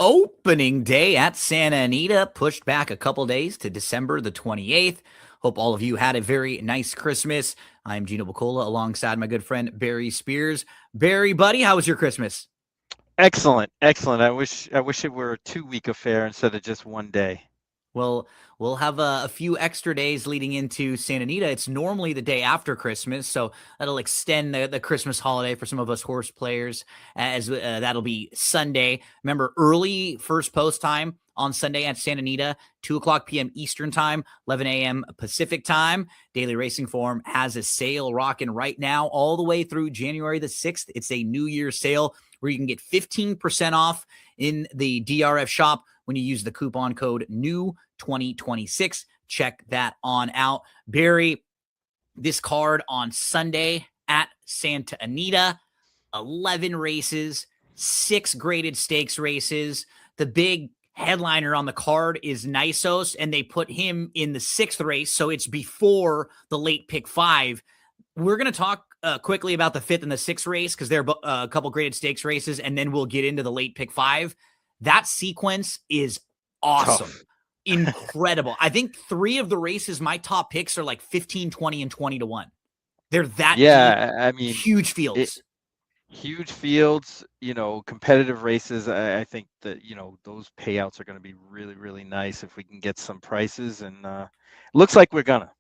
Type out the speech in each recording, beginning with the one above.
opening day at Santa Anita, pushed back a couple days to December the 28th. Hope all of you had a very nice Christmas. I'm Gino Bacola alongside my good friend Barry Spears. Barry, buddy, how was your Christmas? Excellent, excellent. I wish it were a 2-week affair instead of just one day. Well, we'll have a few extra days leading into Santa Anita. It's normally the day after Christmas, so that'll extend the Christmas holiday for some of us horse players, as that'll be Sunday. Remember, early first post time on Sunday at Santa Anita, 2 o'clock p.m. Eastern Time, 11 a.m. Pacific Time. Daily Racing Form has a sale rocking right now all the way through January the 6th. It's a New Year's sale where you can get 15% off in the DRF shop when you use the coupon code NEW2026. Check that on out. Barry, this card on Sunday at Santa Anita, 11 races, 6 graded stakes races. The big headliner on the card is Nisos, and they put him in the 6th race, so it's before the late pick 5. We're going to talk quickly about the 5th and the 6th race because they're a couple graded stakes races, and then we'll get into the late pick 5. That sequence is awesome. Tough. Incredible. I think 3 of the races, my top picks are like 15, 20, and 20 to 1. They're that deep, Yeah, I mean, huge it, fields. huge fields, competitive races. I think that, those payouts are going to be really, really nice if we can get some prices, and looks like we're gonna.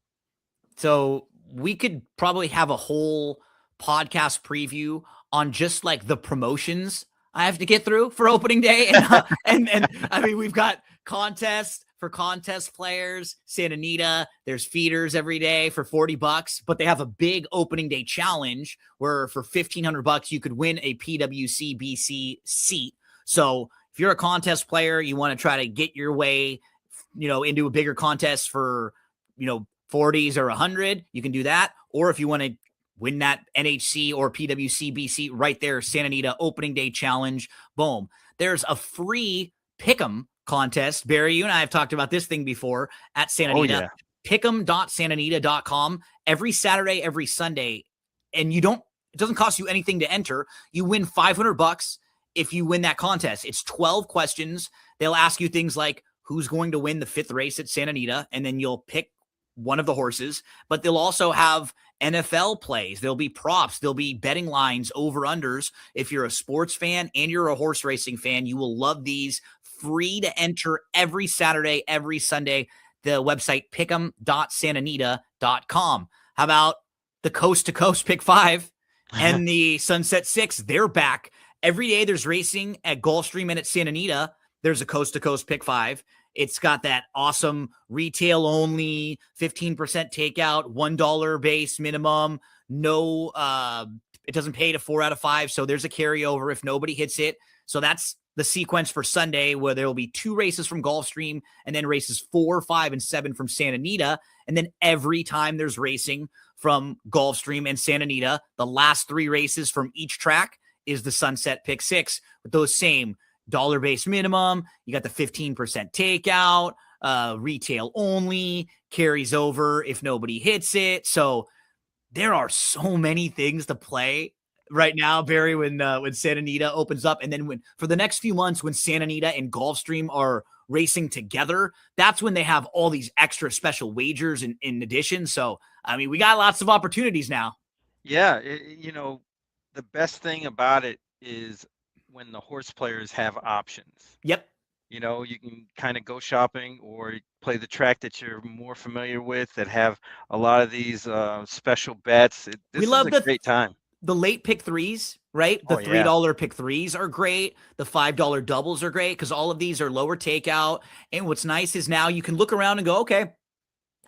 So we could probably have a whole podcast preview on just like the promotions I have to get through for opening day. And I mean, we've got contests for contest players, Santa Anita. There's feeders every day for $40, but they have a big opening day challenge where for $1,500 you could win a PWC BC seat. So if you're a contest player, you want to try to get your way, into a bigger contest for, 40s or 100, you can do that. Or if you want to win that NHC or PWC BC right there, Santa Anita opening day challenge, boom. There's a free pick'em contest. Barry, you and I have talked about this thing before at Santa Oh Anita. yeah. Pick'em.santanita.com every Saturday, every Sunday. And it doesn't cost you anything to enter. You win $500 if you win that contest. It's 12 questions. They'll ask you things like who's going to win the 5th race at Santa Anita, and then you'll pick one of the horses, but they'll also have NFL plays. There'll be props. There'll be betting lines, over-unders. If you're a sports fan and you're a horse racing fan, you will love these. Free to enter every Saturday, every Sunday. The website pick'em.santanita.com. How about the Coast to Coast Pick 5 and the Sunset 6? They're back. Every day there's racing at Gulfstream and at Santa Anita. There's a Coast to Coast Pick 5. It's got that awesome retail only 15% takeout, $1 base minimum. No, it doesn't pay to 4 out of 5. So there's a carryover if nobody hits it. So that's the sequence for Sunday, where there will be 2 races from Gulfstream and then races 4, 5, and 7 from Santa Anita. And then every time there's racing from Gulfstream and Santa Anita, the last 3 races from each track is the Sunset Pick 6 with those same $1 minimum. You got the 15% takeout, retail only, carries over if nobody hits it. So there are so many things to play right now, Barry, when Santa Anita opens up. And then when for the next few months, when Santa Anita and Gulfstream are racing together, that's when they have all these extra special wagers in addition. So, I mean, we got lots of opportunities now. Yeah, the best thing about it is when the horse players have options. Yep. You can kind of go shopping or play the track that you're more familiar with that have a lot of these special bets. We This is love a great time. the late pick 3s, right? The Oh yeah. $3 pick 3s are great. The $5 doubles are great because all of these are lower takeout. And what's nice is now you can look around and go, okay,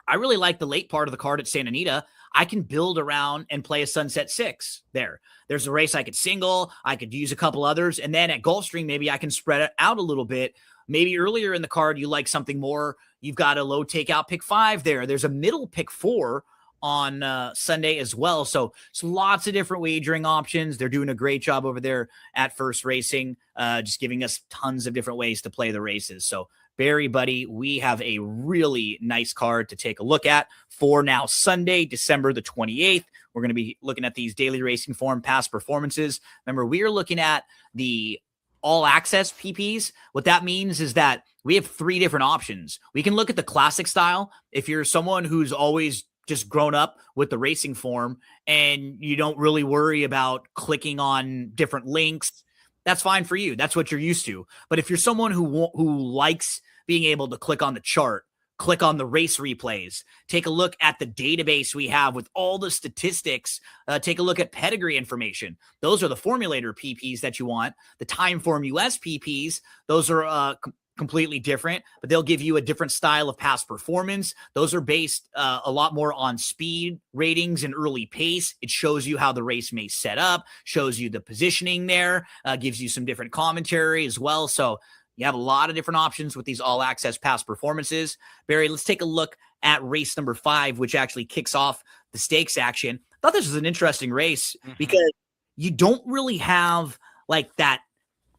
I really like the late part of the card at Santa Anita. I can build around and play a Sunset 6 there. There's a race I could single. I could use a couple others. And then at Gulfstream, maybe I can spread it out a little bit. Maybe earlier in the card, you like something more. You've got a low takeout pick 5 there. There's a middle pick 4 on Sunday as well. So it's lots of different wagering options. They're doing a great job over there at First Racing, just giving us tons of different ways to play the races. So Barry, buddy, we have a really nice card to take a look at for now Sunday, December the 28th. We're going to be looking at these Daily Racing Form past performances. Remember, we are looking at the all access PPs, what that means is that we have 3 different options. We can look at the classic style. If you're someone who's always just grown up with the racing form and you don't really worry about clicking on different links, that's fine for you. That's what you're used to. But if you're someone who likes being able to click on the chart, click on the race replays, take a look at the database we have with all the statistics, take a look at pedigree information. Those are the formulator PPs that you want. The Timeform US PPs, those are completely different, but they'll give you a different style of past performance. Those are based a lot more on speed ratings and early pace. It shows you how the race may set up, shows you the positioning there, gives you some different commentary as well. So you have a lot of different options with these all access past performances. Barry, let's take a look at race number 5, which actually kicks off the stakes action. I thought this was an interesting race because you don't really have like that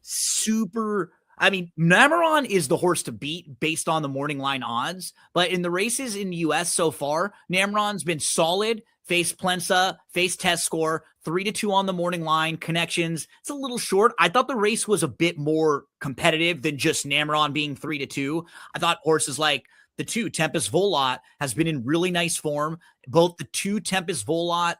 super. I mean, Nameron is the horse to beat based on the morning line odds, but in the races in the US so far, Nameron's been solid. Face Plensa, face test score, 3-2 on the morning line. Connections, it's a little short. I thought the race was a bit more competitive than just Nameron being 3-2. I thought horses like the 2 Tempest Volot has been in really nice form. Both the 2 Tempest Volot,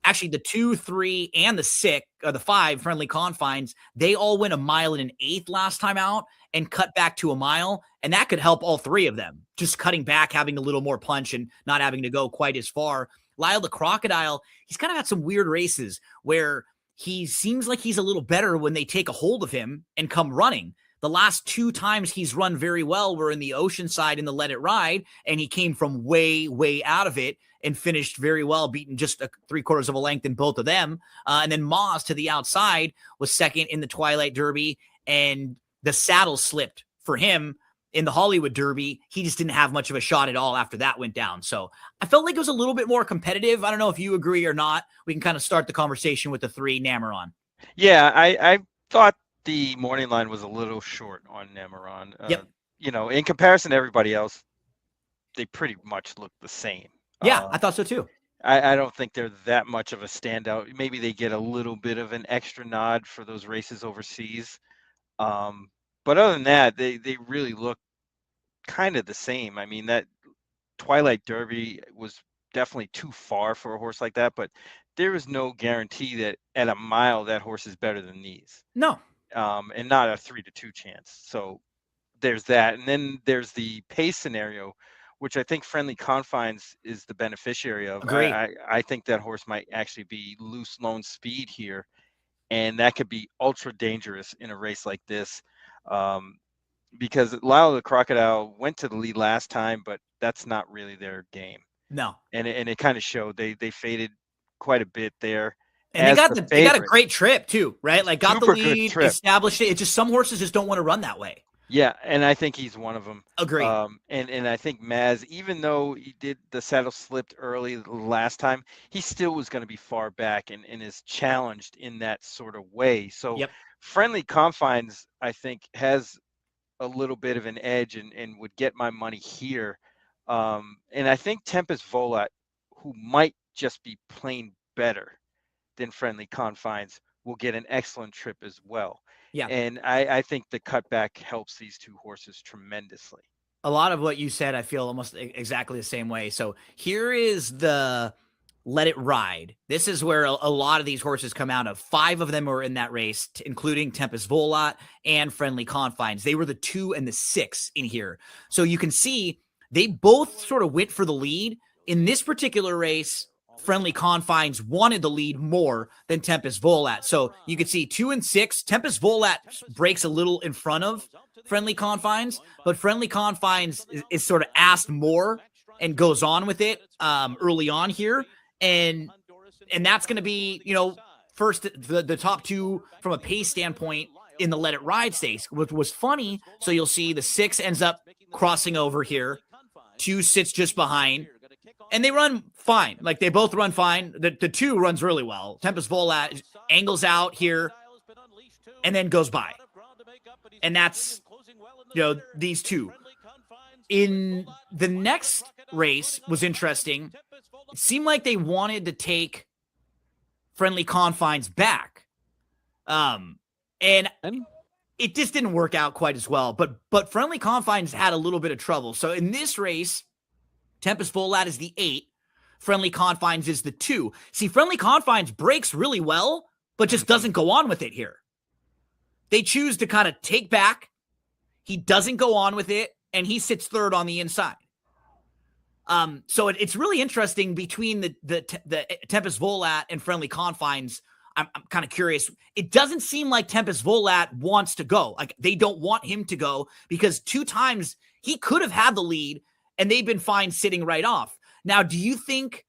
actually the 2, 3, and the 5 Friendly Confines, they all went 1 mile and an eighth last time out and cut back to 1 mile. And that could help all 3 of them. Just cutting back, having a little more punch and not having to go quite as far. Lyle the Crocodile, he's kind of had some weird races where he seems like he's a little better when they take a hold of him and come running. The last 2 times he's run very well were in the Oceanside in the Let It Ride, and he came from way, way out of it and finished very well, beating just 3/4 of a length in both of them. And then Moz to the outside was second in the Twilight Derby, and the saddle slipped for him in the Hollywood Derby. He just didn't have much of a shot at all after that went down. So I felt like it was a little bit more competitive. I don't know if you agree or not. We can kind of start the conversation with the 3 Nameron. Yeah, I thought the morning line was a little short on Nameron. Yep. You know, in comparison to everybody else, they pretty much look the same. Yeah, I thought so too. I don't think they're that much of a standout. Maybe they get a little bit of an extra nod for those races overseas. But other than that, they really look kind of the same. I mean, that Twilight Derby was definitely too far for a horse like that, but there is no guarantee that at 1 mile that horse is better than these. No. And not a 3-2 chance. So there's that. And then there's the pace scenario, which I think Friendly Confines is the beneficiary of. Agreed. I think that horse might actually be loose lone speed here, and that could be ultra dangerous in a race like this. Because Lyle the Crocodile went to the lead last time, but that's not really their game. No. And it kind of showed. They faded quite a bit there. And they got a great trip too, right? Like got Super the lead, established it. It's just some horses just don't want to run that way. Yeah, and I think he's one of them. Agreed. And I think Maz, even though the saddle slipped early last time, he still was going to be far back and is challenged in that sort of way. So Friendly Confines, I think, has a little bit of an edge and would get my money here. And I think Tempest Volot, who might just be plain better than Friendly Confines, will get an excellent trip as well. Yeah. And I think the cutback helps these 2 horses tremendously. A lot of what you said, I feel almost exactly the same way. So here is the Let It Ride. This is where a lot of these horses come out of. 5 of them were in that race, including Tempest Volot and Friendly Confines. They were the 2 and the 6 in here. So you can see they both sort of went for the lead. In this particular race, Friendly Confines wanted the lead more than Tempest Volot. So you can see 2 and 6. Tempest Volot breaks a little in front of Friendly Confines, but Friendly Confines is sort of asked more and goes on with it early on here. And that's going to be, first the top 2 from a pace standpoint in the Let It Ride stakes, which was funny. So you'll see the 6 ends up crossing over here. 2 sits just behind. And they run fine. Like, they both run fine. The 2 runs really well. Tempest Volot angles out here and then goes by. And that's, these 2. In the next race was interesting. It seemed like they wanted to take Friendly Confines back. And it just didn't work out quite as well. But Friendly Confines had a little bit of trouble. So in this race, Tempest Volat is the 8. Friendly Confines is the 2. See, Friendly Confines breaks really well, but just doesn't go on with it here. They choose to kind of take back. He doesn't go on with it, and he sits third on the inside. So it's really interesting between the Tempest Volat and Friendly Confines. I'm kind of curious. It doesn't seem like Tempest Volat wants to go. Like, they don't want him to go, because 2 times he could have had the lead and they've been fine sitting right off. Now, do you think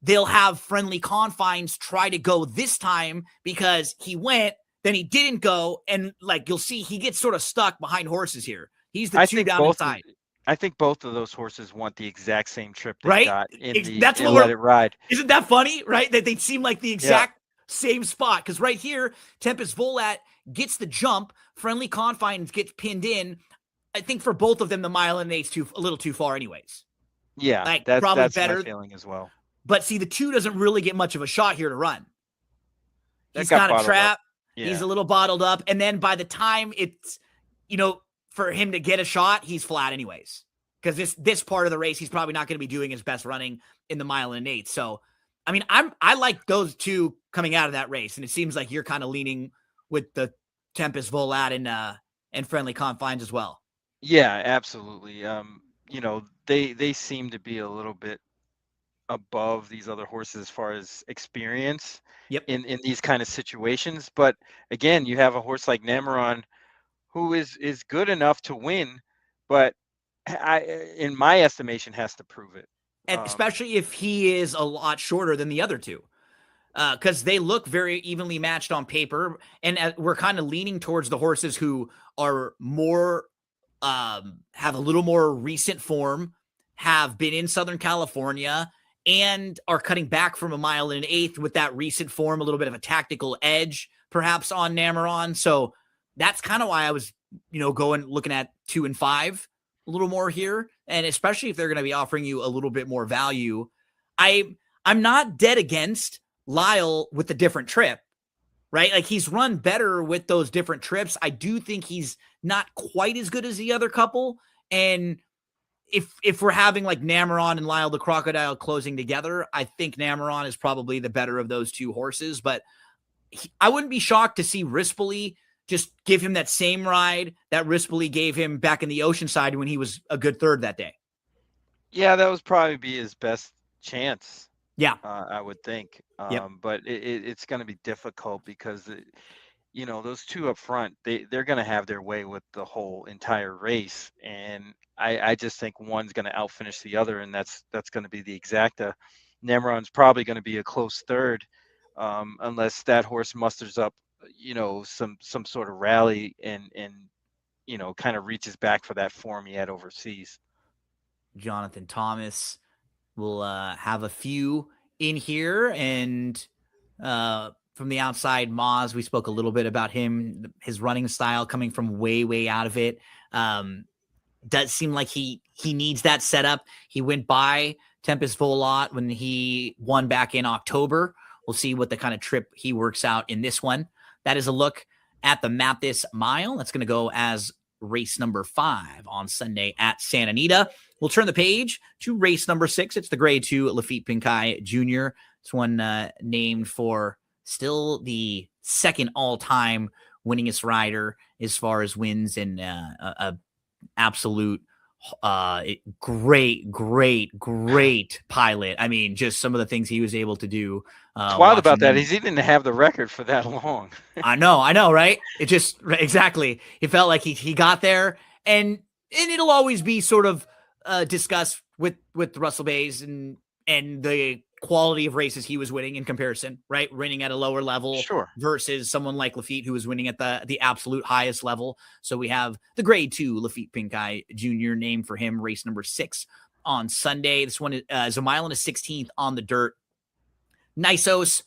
they'll have Friendly Confines try to go this time because he went, then he didn't go, and like you'll see, he gets sort of stuck behind horses here. He's the 2 down inside. I think both of those horses want the exact same trip they right? got in That's what Let It Ride. Isn't that funny, right? That they seem like the exact same spot. Because right here, Tempest Volat gets the jump. Friendly Confines gets pinned in. I think for both of them, the mile and 8's a little too far anyways. Yeah, like, that's better. My feeling as well. But see, the 2 doesn't really get much of a shot here to run. He's got got a trap. Yeah. He's a little bottled up. And then by the time it's, for him to get a shot, he's flat anyways. Because this part of the race, he's probably not going to be doing his best running in the mile and 8. So, I mean, I like those 2 coming out of that race, and it seems like you're kind of leaning with the Tempest Volat and Friendly Confines as well. Yeah, absolutely. They seem to be a little bit above these other horses as far as experience in these kind of situations. But again, you have a horse like Nameron who is good enough to win, but in my estimation, has to prove it. And especially if he is a lot shorter than the other 2. Because they look very evenly matched on paper. And we're kind of leaning towards the horses who are more, have a little more recent form, have been in Southern California, and are cutting back from a mile and 1/8 with that recent form, a little bit of a tactical edge, perhaps, on Nameron. So that's kind of why I was, looking at 2 and 5 a little more here. And especially if they're going to be offering you a little bit more value. I'm not dead against Lyle with the different trip, right? Like, he's run better with those different trips. I do think he's not quite as good as the other couple. And if we're having like Nameron and Lyle the Crocodile closing together, I think Nameron is probably the better of those 2 horses. But I wouldn't be shocked to see Rispoli just give him that same ride that Rispoli gave him back in the Oceanside when he was a good third that day. Yeah, that would probably be his best chance. Yeah, I would think. But it's going to be difficult because, those 2 up front, they're going to have their way with the whole entire race. And I just think one's going to outfinish the other, and that's going to be the exacta. Nameron's probably going to be a close third, unless that horse musters up, some sort of rally and kind of reaches back for that form he had overseas. Jonathan Thomas will have a few in here, and from the outside, Maz, we spoke a little bit about him, his running style coming from way out of it. Does seem like he needs that setup. He went by Tempest Volat when he won back in October. We'll see what the kind of trip he works out in this one. That is a look at the Mathis Mile. That's going to go as race number 5 on Sunday at Santa Anita. We'll turn the page to race number 6. It's the Grade 2 Lafitte Pincay Jr. This one named for still the second all-time winningest rider as far as wins, and a absolute great pilot. I mean, just some of the things he was able to do. It's wild about that. He didn't have the record for that long. I know, right? It just exactly. It felt like he got there, and it'll always be sort of discussed with Russell Bays and the quality of races he was winning in comparison, right? Winning at a lower level versus someone like Lafitte, who was winning at the absolute highest level. So we have the Grade 2 Lafitte Pincay Jr. named for him, race number 6 on Sunday. This one is a mile and a 16th on the dirt. Nysos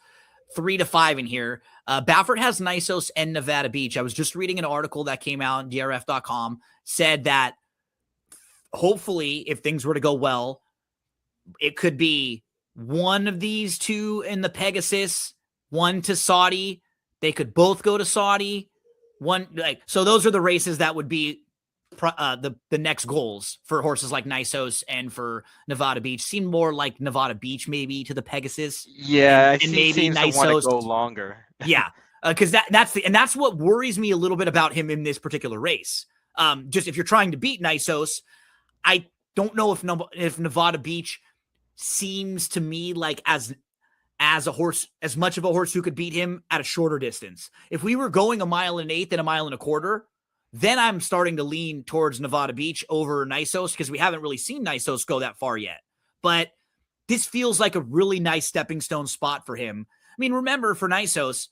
3-5 in here. Baffert has Nysos and Nevada Beach. I was just reading an article that came out on DRF.com, said that hopefully, if things were to go well, it could be one of these 2 in the Pegasus, one to Saudi. They could both go to Saudi. So those are the races that would be the next goals for horses like Nysos and for Nevada Beach. Seem more like Nevada Beach maybe to the Pegasus. Yeah, and he maybe seems to want to Nysos. go longer. Yeah, because that's what worries me a little bit about him in this particular race. Just if you're trying to beat Nysos, I don't know if Nevada Beach seems to me like as much of a horse who could beat him at a shorter distance. If we were going 1.125 miles and 1.25 miles, then I'm starting to lean towards Nevada Beach over Nysos because we haven't really seen Nysos go that far yet. But this feels like a really nice stepping stone spot for him. I mean, remember for Nysos,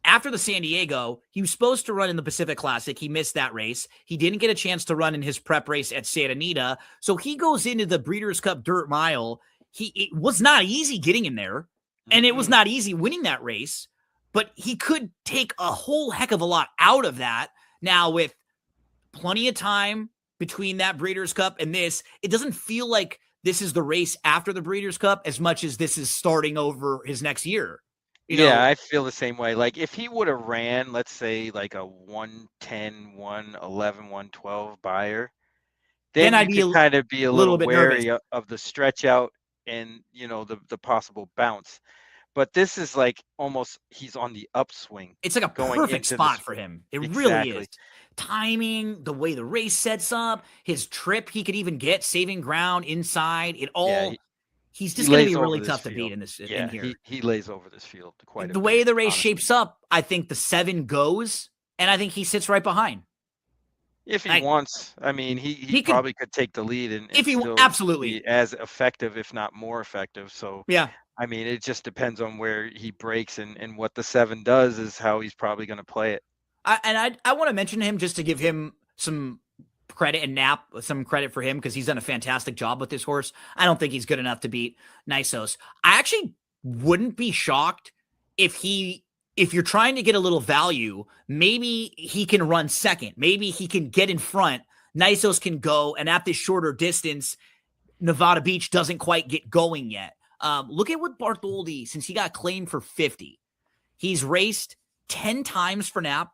after the San Diego, he was supposed to run in the Pacific Classic. He missed that race. He didn't get a chance to run in his prep race at Santa Anita. So he goes into the Breeders' Cup Dirt Mile. It was not easy getting in there, and it was not easy winning that race, but he could take a whole heck of a lot out of that. Now, with plenty of time between that Breeders' Cup and this, it doesn't feel like this is the race after the Breeders' Cup as much as this is starting over his next year. Yeah, I feel the same way. Like if he would have ran, let's say like a 110, 111, 112 buyer, then I'd you be could kind of be a little bit nervous. wary of the stretch out and the possible bounce. But this is like almost he's on the upswing. It's like a perfect spot for him. It really is. Timing, the way the race sets up, his trip he could even get saving ground inside. He's just going to be really tough to beat in here. He lays over this field quite a bit. The way the race shapes up, I think the 7 goes, and I think he sits right behind. If he wants, I mean, he probably could take the lead and if he still absolutely be as effective, if not more effective. So yeah, I mean, it just depends on where he breaks and what the 7 does is how he's probably going to play it. I want to mention him just to give him some credit and some credit for him because he's done a fantastic job with this horse. I don't think he's good enough to beat Nysos. I actually wouldn't be shocked if you're trying to get a little value, maybe he can run second. Maybe he can get in front. Nysos can go, and at this shorter distance, Nevada Beach doesn't quite get going yet. Look at what Bartholdi, since he got claimed for 50, he's raced 10 times for Nap,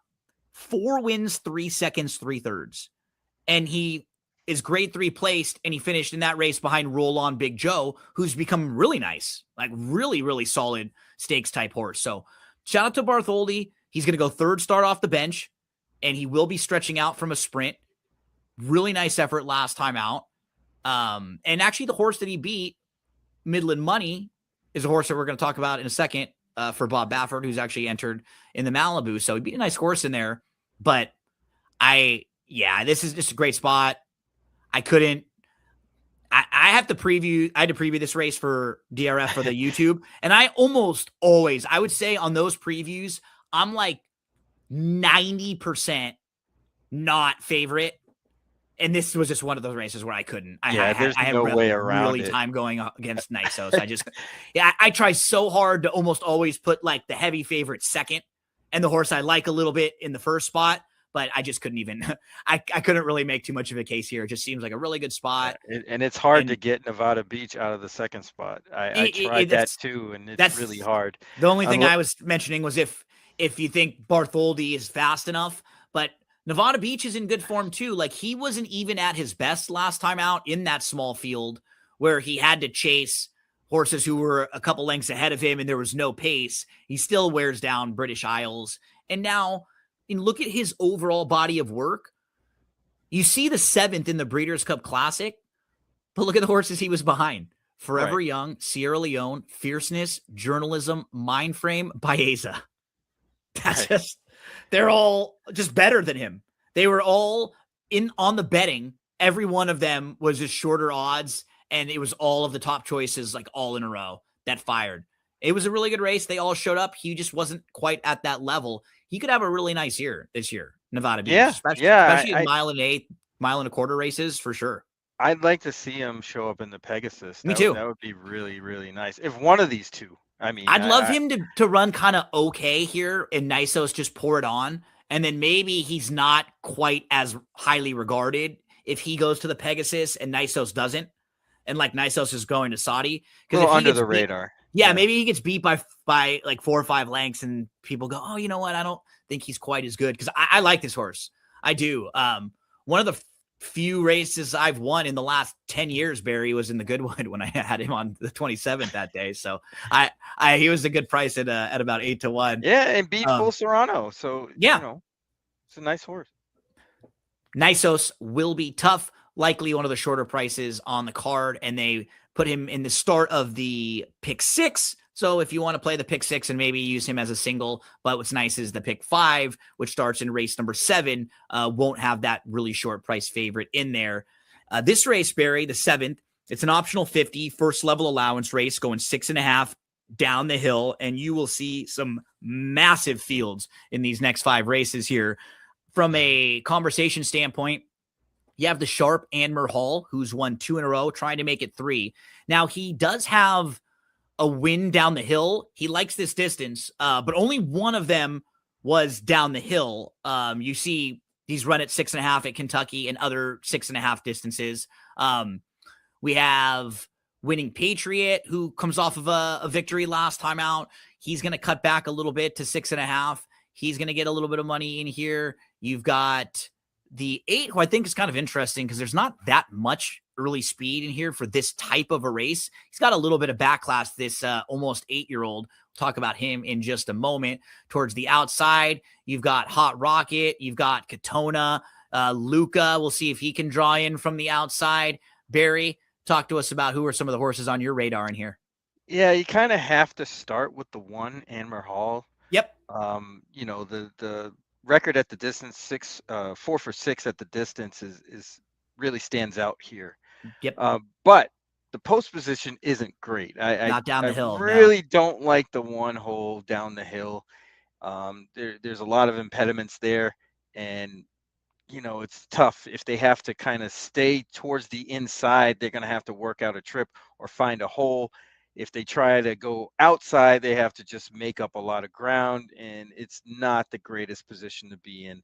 4 wins, 3 seconds, 3/3. And he is grade 3 placed, and he finished in that race behind Roll On Big Joe, who's become really nice, like really, really solid stakes type horse. So shout out to Bartholdi. He's going to go 3rd start off the bench, and he will be stretching out from a sprint. Really nice effort last time out. And actually the horse that he beat, Midland Money, is a horse that we're going to talk about in a second for Bob Baffert, who's actually entered in the Malibu. So he beat a nice horse in there. But this is just a great spot. I had to preview this race for DRF for the YouTube. And I almost always, I would say on those previews, I'm like 90% not favorite. And this was just one of those races where I couldn't. I had no way around it. Time going against Nysos. I try so hard to almost always put like the heavy favorite second and the horse I like a little bit in the first spot. But I just couldn't even, I couldn't really make too much of a case here. It just seems like a really good spot. And it's hard to get Nevada Beach out of the 2nd spot. I tried that too, and it's really hard. The only thing I was mentioning was if you think Bartholdi is fast enough, but Nevada Beach is in good form too. Like he wasn't even at his best last time out in that small field where he had to chase horses who were a couple lengths ahead of him and there was no pace. He still wears down British Isles. And now, and look at his overall body of work. You see the 7th in the Breeders' Cup Classic, but look at the horses he was behind. Forever Young, Sierra Leone, Fierceness, Journalism, Mindframe, Baeza. That's they're all just better than him. They were all on the betting. Every one of them was just shorter odds, and it was all of the top choices, like all in a row that fired. It was a really good race. They all showed up. He just wasn't quite at that level. He could have a really nice year this year, Nevada Beach. Especially in 1.8 1.25 races for sure. I'd like to see him show up in the Pegasus. Me too. That would be really, really nice. If one of these two, I mean, I'd love him to run kind of okay here and Nysos just pour it on. And then maybe he's not quite as highly regarded if he goes to the Pegasus and Nysos doesn't. And like Nysos is going to Saudi. Because under the radar. Yeah, maybe he gets beat by like 4 or 5 lengths and people go, oh, you know what? think he's quite as good because I like this horse. I do. One of the few races I've won in the last 10 years, Barry, was in the Goodwood when I had him on the 27th that day. So he was a good price at about 8-1. Yeah, and beat Full Serrano. So, yeah, it's a nice horse. Nisos will be tough, likely one of the shorter prices on the card, and they put him in the start of the pick 6. So if you want to play the pick 6 and maybe use him as a single, but what's nice is the pick 5, which starts in race number 7, won't have that really short price favorite in there. This race, Barry, the 7th, it's an optional 50 first level allowance race going 6.5 down the hill, and you will see some massive fields in these next 5 races here. From a conversation standpoint, you have the sharp Anmer Hall, who's won 2 in a row, trying to make it 3. Now, he does have a win down the hill. He likes this distance, but only one of them was down the hill. You see he's run at 6.5 at Kentucky and other 6.5 distances. We have Winning Patriot, who comes off of a victory last time out. He's going to cut back a little bit to 6.5. He's going to get a little bit of money in here. You've got the 8, who I think is kind of interesting because there's not that much early speed in here for this type of a race. He's got a little bit of backclass, this almost 8-year-old. We'll talk about him in just a moment. Towards the outside, you've got Hot Rocket. You've got Katona. Luca, we'll see if he can draw in from the outside. Barry, talk to us about who are some of the horses on your radar in here. Yeah, you kind of have to start with the 1, Anmer Hall. Yep. The record at the distance, 4 for 6 at the distance is really stands out here. Yep. But the post position isn't great. Not down the hill. I really don't like the 1 hole down the hill. There's a lot of impediments there, and it's tough. If they have to kind of stay towards the inside, they're going to have to work out a trip or find a hole. If they try to go outside, they have to just make up a lot of ground, and it's not the greatest position to be in.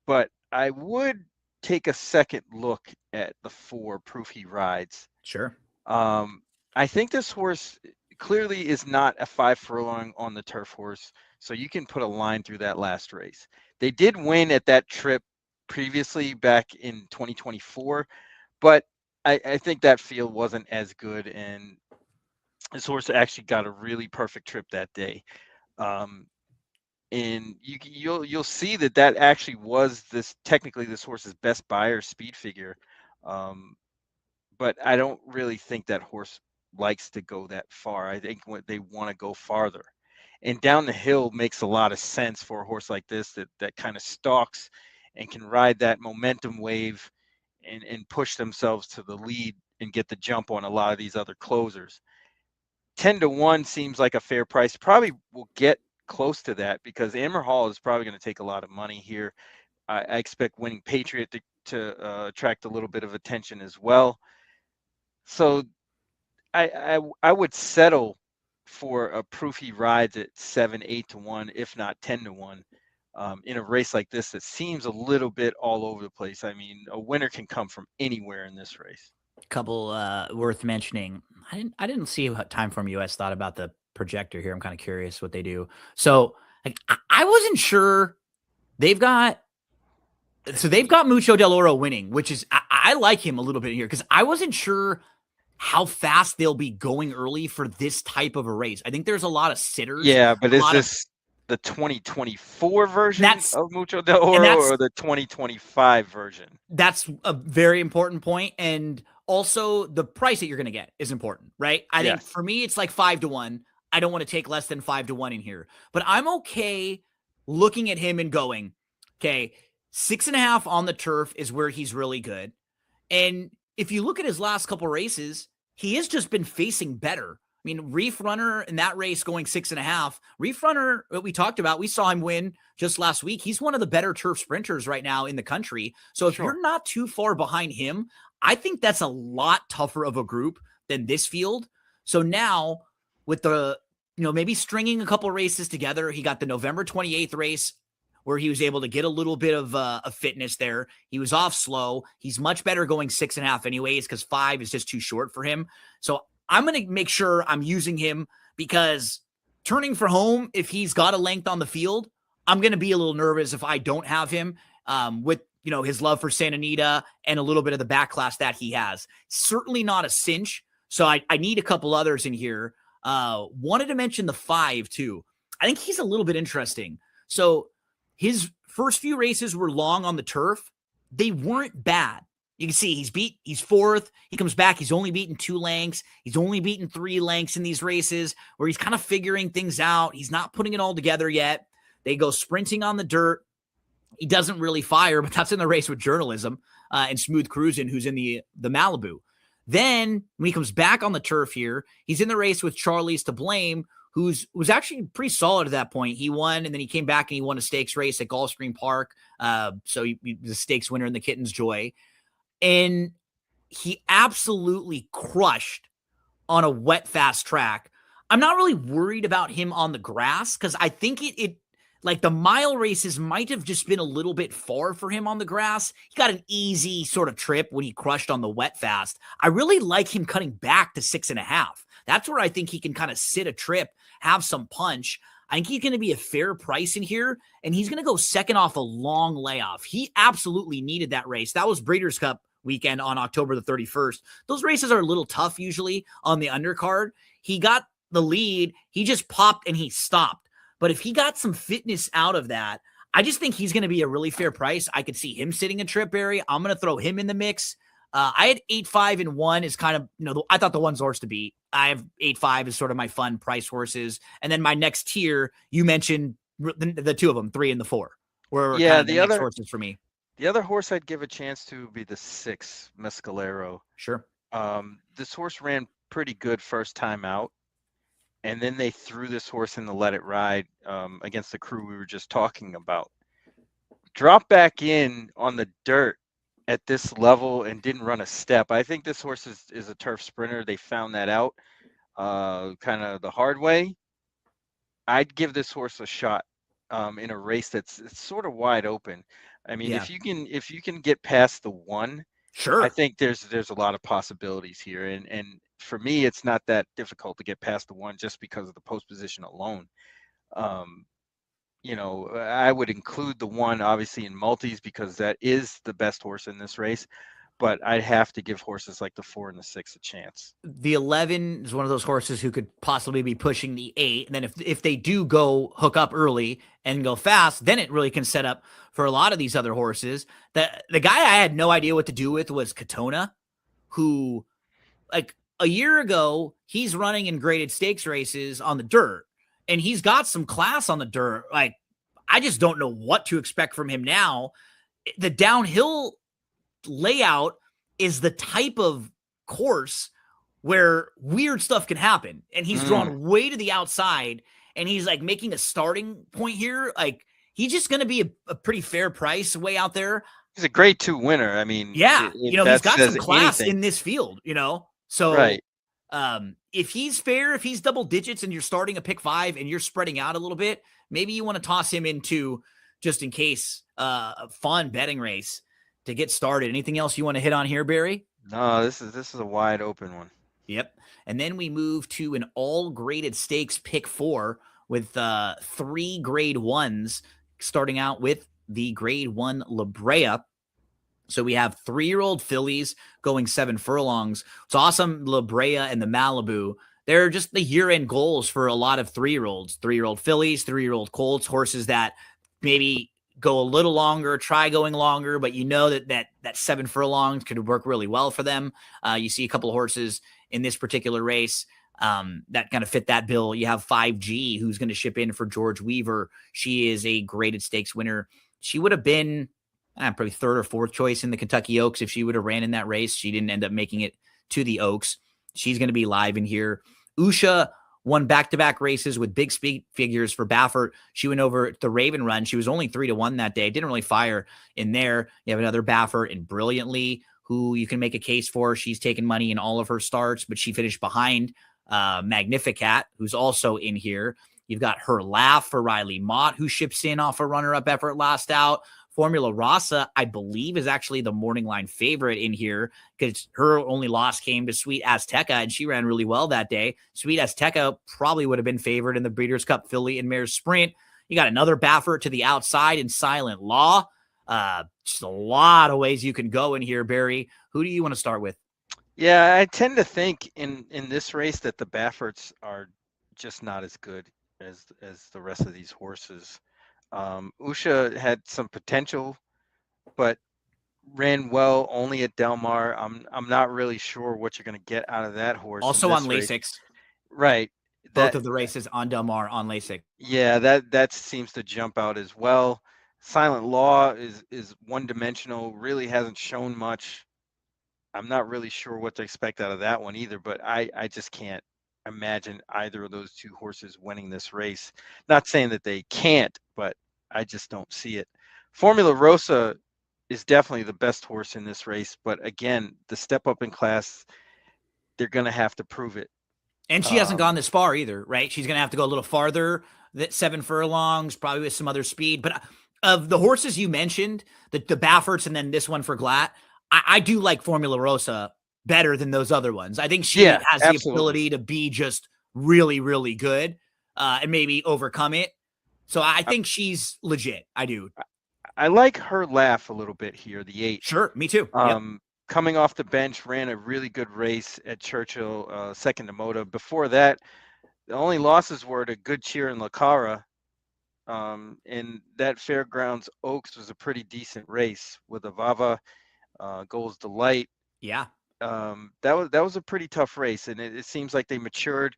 But I would take a second look at the 4, Proof He Rides. Sure. I think this horse clearly is not a 5 furlong on the turf horse, so you can put a line through that last race. They did win at that trip previously back in 2024, but I think that field wasn't as good, and this horse actually got a really perfect trip that day. And you'll see that actually was technically this horse's best Beyer speed figure. But I don't really think that horse likes to go that far. I think they want to go farther. And down the hill makes a lot of sense for a horse like this that kind of stalks and can ride that momentum wave and push themselves to the lead and get the jump on a lot of these other closers. 10-1 seems like a fair price. Probably will get close to that because Anmer Hall is probably going to take a lot of money here. I expect Winning Patriot to attract a little bit of attention as well. So I would settle for a Proof He Rides at 7-8-1, if not 10-1. In a race like this that seems a little bit all over the place. I mean, a winner can come from anywhere in this race. A couple worth mentioning. I didn't see what Timeform US thought about the projector here. I'm kind of curious what they do. So I wasn't sure. They've got Mucho Del Oro winning, which is I like him a little bit here because I wasn't sure how fast they'll be going early for this type of a race. I think there's a lot of sitters. Yeah, but is this the 2024 version of Mucho Del Oro or the 2025 version? That's a very important point. And also the price that you're going to get is important, right? I think for me, it's like 5-1. I don't want to take less than 5-1 in here, but I'm okay looking at him and going, okay, 6.5 on the turf is where he's really good. And if you look at his last couple races, he has just been facing better. I mean, Reef Runner in that race going 6.5. Reef Runner, what we talked about, we saw him win just last week. He's one of the better turf sprinters right now in the country. So if you're not too far behind him, I think that's a lot tougher of a group than this field. So now with the, maybe stringing a couple races together, he got the November 28th race where he was able to get a little bit of a fitness there. He was off slow. He's much better going 6.5 anyways because 5 is just too short for him. So I'm going to make sure I'm using him because turning for home, if he's got a length on the field, I'm going to be a little nervous if I don't have him with, his love for Santa Anita and a little bit of the back class that he has. Certainly not a cinch. So I need a couple others in here. Wanted to mention the 5 too. I think he's a little bit interesting. So his first few races were long on the turf. They weren't bad. You can see he's fourth. He comes back. He's only beaten 2 lengths. He's only beaten 3 lengths in these races where he's kind of figuring things out. He's not putting it all together yet. They go sprinting on the dirt. He doesn't really fire, but that's in the race with journalism and Smooth Cruisin', who's in the Malibu. Then when he comes back on the turf here, he's in the race with Charlie's to Blame, was actually pretty solid at that point. He won, and then he came back and he won a stakes race at Gulfstream Park. So he was a stakes winner in the Kitten's Joy. And he absolutely crushed on a wet, fast track. I'm not really worried about him on the grass because I think it like the mile races might have just been a little bit far for him on the grass. He got an easy sort of trip when he crushed on the wet fast. I really like him cutting back to 6.5. That's where I think he can kind of sit a trip, have some punch. I think he's going to be a fair price in here, and he's going to go second off a long layoff. He absolutely needed that race. That was Breeders' Cup weekend on October the 31st. Those races are a little tough usually on the undercard. He got the lead. He just popped and he stopped. But if he got some fitness out of that, I just think he's going to be a really fair price. I could see him sitting a trip, Barry. I'm going to throw him in the mix. I had 8-5 and 1 is kind of, I thought the one's horse to beat. I have 8-5 is sort of my fun price horses. And then my next tier, you mentioned the 2 of them, 3 and the 4. Were kind of the other horses for me. The other horse I'd give a chance to would be the 6, Mescalero. Sure. This horse ran pretty good first time out. And then they threw this horse in the Let It Ride against the crew we were just talking about. Dropped back in on the dirt at this level and didn't run a step. I think this horse is a turf sprinter. They found that out kind of the hard way. I'd give this horse a shot in a race that's sort of wide open. I mean, if you can get past the 1, sure. I think there's a lot of possibilities here. And for me, it's not that difficult to get past the 1 just because of the post position alone. I would include the 1 obviously in multis because that is the best horse in this race. But I'd have to give horses like the 4 and the 6 a chance. The 11 is one of those horses who could possibly be pushing the 8. And then if they do go hook up early and go fast, then it really can set up for a lot of these other horses. The guy I had no idea what to do with was Katona, who like a year ago, he's running in graded stakes races on the dirt. And he's got some class on the dirt. Like, I just don't know what to expect from him now. The downhill layout is the type of course where weird stuff can happen. And he's drawn way to the outside and he's like making a starting point here. Like he's just going to be a pretty fair price way out there. He's a grade 2 winner. I mean, yeah, he's got some class in this field, so right. If he's fair, if he's double digits and you're starting a pick 5 and you're spreading out a little bit, maybe you want to toss him into just in case a fun betting race to get started. Anything else you want to hit on here, Barry? No, this is a wide open one. Yep. And then we move to an all graded stakes pick 4 with 3 grade 1s, starting out with the grade 1 La Brea. So we have 3-year-old fillies going 7 furlongs. It's awesome. La Brea and the Malibu. They're just the year-end goals for a lot of 3-year-olds. 3-year-old fillies, 3-year-old colts, horses that maybe go a little longer, try going longer, but that 7 furlongs could work really well for them. You see a couple of horses in this particular race that kind of fit that bill. You have 5G, who's going to ship in for George Weaver. She is a graded stakes winner. She would have been probably 3rd or 4th choice in the Kentucky Oaks if she would have ran in that race. She didn't end up making it to the Oaks. She's going to be live in here. Usha won back-to-back races with big speed figures for Baffert. She went over the Raven Run. She was only 3-1 that day. Didn't really fire in there. You have another Baffert and Brilliantly, who you can make a case for. She's taken money in all of her starts, but she finished behind Magnificat, who's also in here. You've got Her Laugh for Riley Mott, who ships in off a runner-up effort last out Formula Rasa, I believe, is actually the morning line favorite in here because her only loss came to Sweet Azteca, and she ran really well that day. Sweet Azteca probably would have been favored in the Breeders' Cup Filly and Mares Sprint. You got another Baffert to the outside in Silent Law. Just a lot of ways you can go in here, Barry. Who do you want to start with? Yeah, I tend to think in this race that the Bafferts are just not as good as the rest of these horses. Usha had some potential, but ran well only at Del Mar. I'm not really sure what you're going to get out of that horse in Also on this race. Lasix. Right. Both of the races on Del Mar on Lasix. Yeah, that seems to jump out as well. Silent Law is one-dimensional, really hasn't shown much. I'm not really sure what to expect out of that one either, but I just can't imagine either of those two horses winning this race. Not saying that they can't, but I just don't see it. Formula Rosa is definitely the best horse in this race, but again, the step up in class, they're going to have to prove it. And she hasn't gone this far either, right? She's going to have to go a little farther, that 7 furlongs, probably with some other speed. But of the horses you mentioned, the Bafferts and then this one for Glatt, I do like Formula Rosa better than those other ones. I think she has the ability to be just really, really good and maybe overcome it. So I think she's legit. I do. I like her laugh a little bit here, the 8. Sure, me too. Coming off the bench, ran a really good race at Churchill, second to Moda. Before that, the only losses were to Good Cheer and La Cara. And that Fairgrounds Oaks was a pretty decent race with Avava, Goals Delight. Yeah. That was a pretty tough race, and it seems like they matured.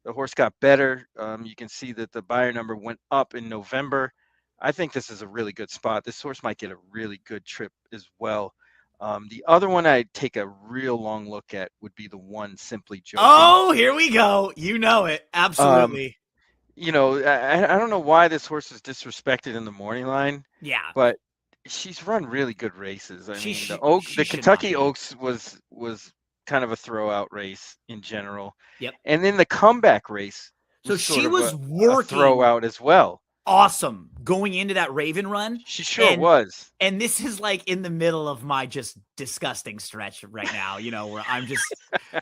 The horse got better. You can see that the buyer number went up in November. I think this is a really good spot. This horse might get a really good trip as well. The other one I'd take a real long look at would be the one Simply Joking. Oh, here we go. You know it. Absolutely. I don't know why this horse is disrespected in the morning line. Yeah. But she's run really good races. The Kentucky Oaks was kind of a throwout race in general. Yep. And then the comeback race. So she was working a throwout as well. Awesome going into that Raven run. She sure was. And this is like in the middle of my just disgusting stretch right now, where I'm just,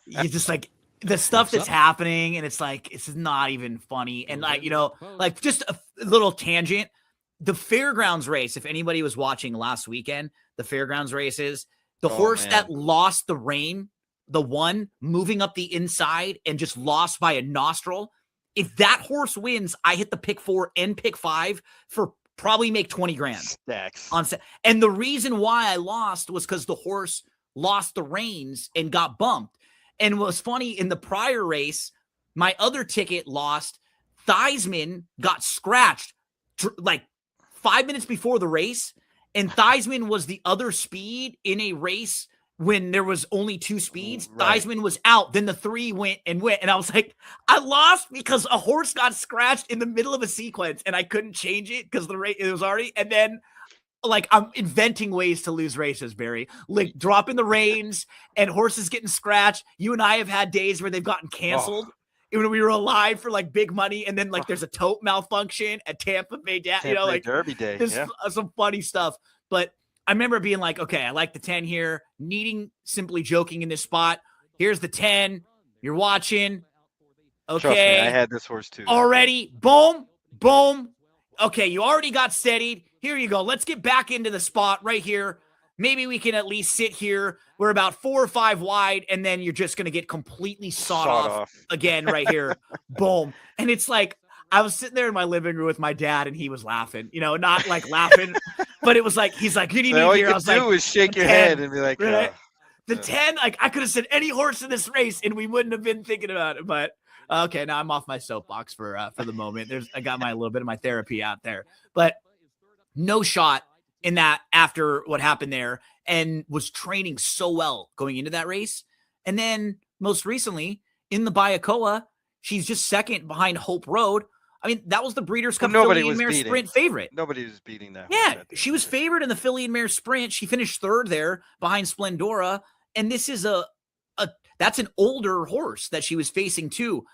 you just like the stuff that's happening. And it's like, it's not even funny. And like just a little tangent, the Fairgrounds race, if anybody was watching last weekend, the Fairgrounds races, the horse that lost the rein, the one moving up the inside and just lost by a nostril. If that horse wins, I hit the pick 4 and pick 5 for probably make 20 grand. Stacks. And the reason why I lost was because the horse lost the reins and got bumped. And what was funny, in the prior race, my other ticket lost. Theismann got scratched like 5 minutes before the race. And Theismann was the other speed in a race when there was only 2 speeds. Right. Theismann was out. Then the 3 went. And I was like, I lost because a horse got scratched in the middle of a sequence and I couldn't change it because the race, it was already. And then like I'm inventing ways to lose races, Barry. Like dropping the reins and horses getting scratched. You and I have had days where they've gotten canceled when we were alive for like big money. And then like there's a tote malfunction at Tampa Bay. Like Derby Day. There's some funny stuff. But I remember being like, okay, I like the 10 here, needing Simply Joking in this spot. Here's the 10. You're watching. Okay. Trust me, I had this horse too. Already. Boom. Boom. Okay, you already got steadied. Here you go. Let's get back into the spot right here. Maybe we can at least sit here. We're about 4 or 5 wide, and then you're just going to get completely sawed off again right here. Boom. And it's like, I was sitting there in my living room with my dad, and he was laughing, not like laughing, but it was like, he's like, "Who do you need here?" I was like, "All you could do is shake your head and be like, right? The 10, like I could have said any horse in this race, and we wouldn't have been thinking about it. But okay, now I'm off my soapbox for the moment. I got a little bit of my therapy out there, but no shot in that after what happened there, and was training so well going into that race, and then most recently in the Bayakoa, she's just second behind Hope Road. I mean, that was the Breeders' Cup Filly and Mare Sprint favorite. Nobody was beating that. Yeah, she was favored in the Filly and Mare Sprint. She finished 3rd there behind Splendora. And this is that's an older horse that she was facing too.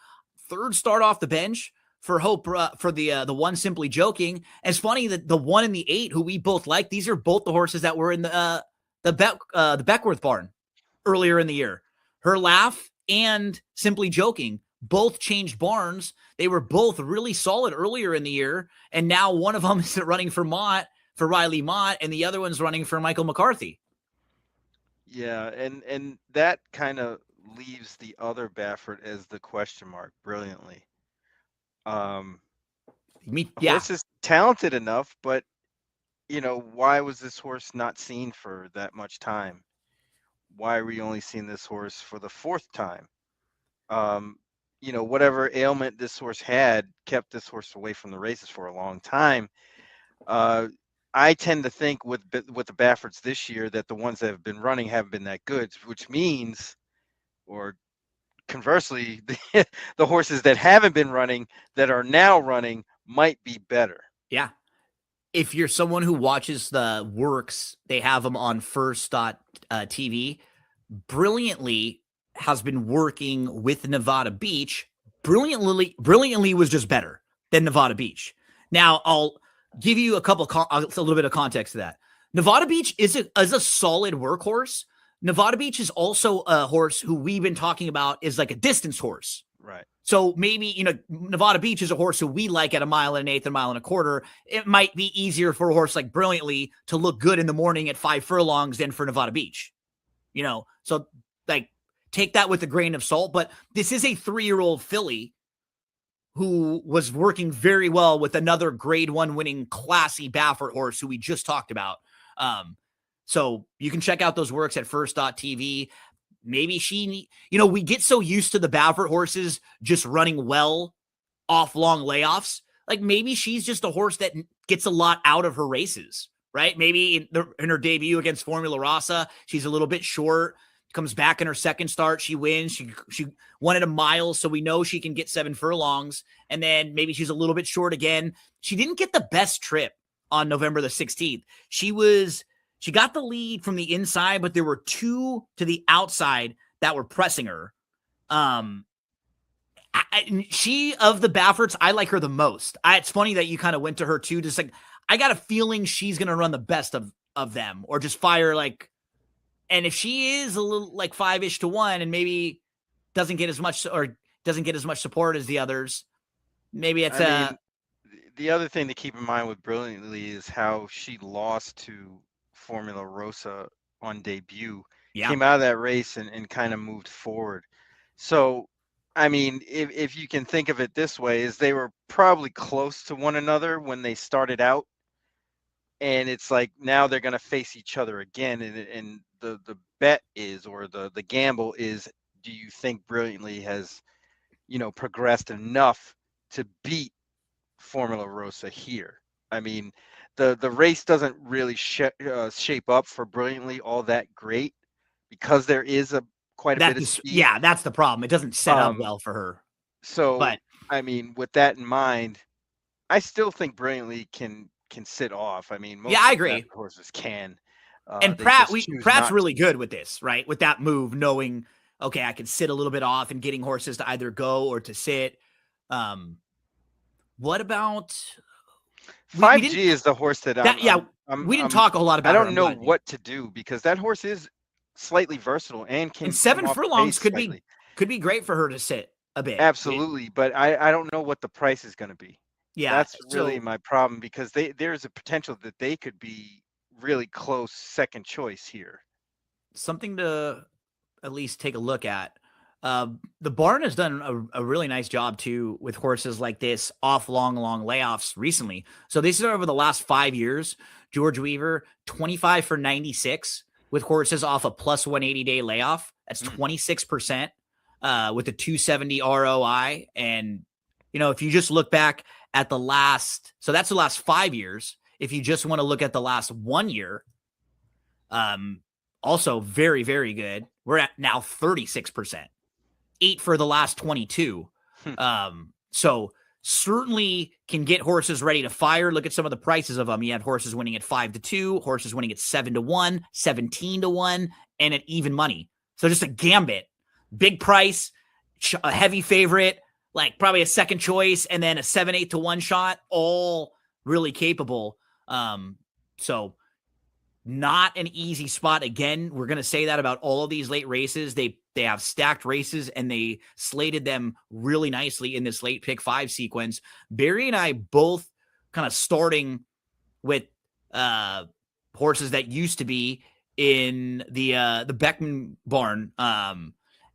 3rd start off the bench for Hope for the one Simply Joking. And it's funny that the 1 and the 8, who we both like, these are both the horses that were in the Beckworth barn earlier in the year. Her Laugh and Simply Joking both changed barns. They were both really solid earlier in the year, and now one of them is running for Riley Mott, and the other one's running for Michael McCarthy. Yeah, and that kind of leaves the other Baffert as the question mark brilliantly. Horse is talented enough, but why was this horse not seen for that much time? Why are we only seeing this horse for the 4th time? Whatever ailment this horse had kept this horse away from the races for a long time. I tend to think with the Bafferts this year that the ones that have been running haven't been that good, which means, or conversely, the horses that haven't been running that are now running might be better. Yeah. If you're someone who watches the works, they have them on first.tv. Brilliantly has been working with Nevada Beach. Brilliantly was just better than Nevada Beach. Now, I'll give you a little bit of context to that. Nevada Beach is a solid workhorse. Nevada Beach is also a horse who we've been talking about is like a distance horse. Right. So maybe, Nevada Beach is a horse who we like at 1.125 miles, 1.25 miles. It might be easier for a horse like Brilliantly to look good in the morning at 5 furlongs than for Nevada Beach. So like take that with a grain of salt. But this is a 3-year-old filly who was working very well with another grade 1 winning classy Baffert horse who we just talked about. So you can check out those works at first.tv. Maybe we get so used to the Baffert horses just running well off long layoffs. Like maybe she's just a horse that gets a lot out of her races, right? Maybe in her debut against Formula Rossa, she's a little bit short, comes back in her second start. She wins. She won at 1 mile. So we know she can get 7 furlongs. And then maybe she's a little bit short again. She didn't get the best trip on November the 16th. She got the lead from the inside, but there were 2 to the outside that were pressing her. She, of the Bafferts, I like her the most. It's funny that you kind of went to her too. Just like, I got a feeling she's going to run the best of them, or just fire like, and if she is a little like 5-ish to 1 and maybe doesn't get as much support as the others, maybe it's the other thing to keep in mind with Brilliantly is how she lost to Formula Rossa on debut. Came out of that race and kind of moved forward. So, if you can think of it this way, is they were probably close to one another when they started out. And it's like now they're going to face each other again. And the bet is, or the gamble is, do you think Brilliantly has, progressed enough to beat Formula Rossa here? The race doesn't really shape up for Brilliantly all that great because there is quite a bit of speed. Yeah, that's the problem. It doesn't set up well for her. So, with that in mind, I still think Brilliantly can sit off. Most I agree. Horses can. And Pratt's really good with this, right? With that move, knowing, okay, I can sit a little bit off and getting horses to either go or to sit. What about 5G is the horse that we didn't talk a lot about. I don't know what to do because that horse is slightly versatile and can. And 7 furlongs could be great for her to sit a bit. Absolutely, but I don't know what the price is going to be. Yeah, that's really my problem because there's a potential that they could be really close second choice here. Something to at least take a look at. The barn has done a really nice job too with horses like this off long layoffs recently. So this is over the last 5 years. George Weaver, 25 for 96 with horses off a plus 180 day layoff. That's 26% with a 270 ROI. And, if you just look back at so that's the last 5 years. If you just want to look at the last 1 year, also very, very good. We're at now 36%. 8 for the last 22. So certainly can get horses ready to fire. Look at some of the prices of them. You had horses winning at 5-2, horses winning at 7-1, 17-1, and at even money. So just a gambit. Big price, a heavy favorite, like probably a second choice and then a 7-8 to 1 shot, all really capable. So not an easy spot. Again, we're going to say that about all of these late races. They have stacked races and they slated them really nicely in this late pick 5 sequence. Barry and I both kind of starting with horses that used to be in the Beckman barn.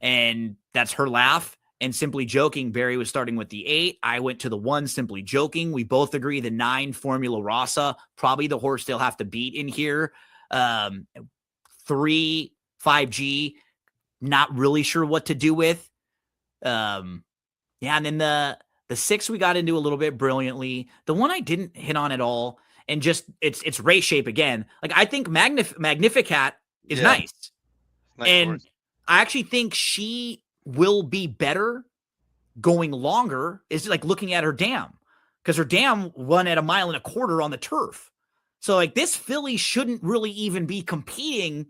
And that's Her Laugh and Simply Joking. Barry was starting with the 8. I went to the 1, Simply Joking. We both agree the 9, Formula Rossa, probably the horse they'll have to beat in here. 3, 5G, not really sure what to do with. And then the 6 we got into a little bit brilliantly. The one I didn't hit on at all, and just it's race shape again. Like I think Magnificat is nice. And horse. I actually think she will be better going longer. Is like looking at her dam, because her dam won at 1.25 miles on the turf. So like this filly shouldn't really even be competing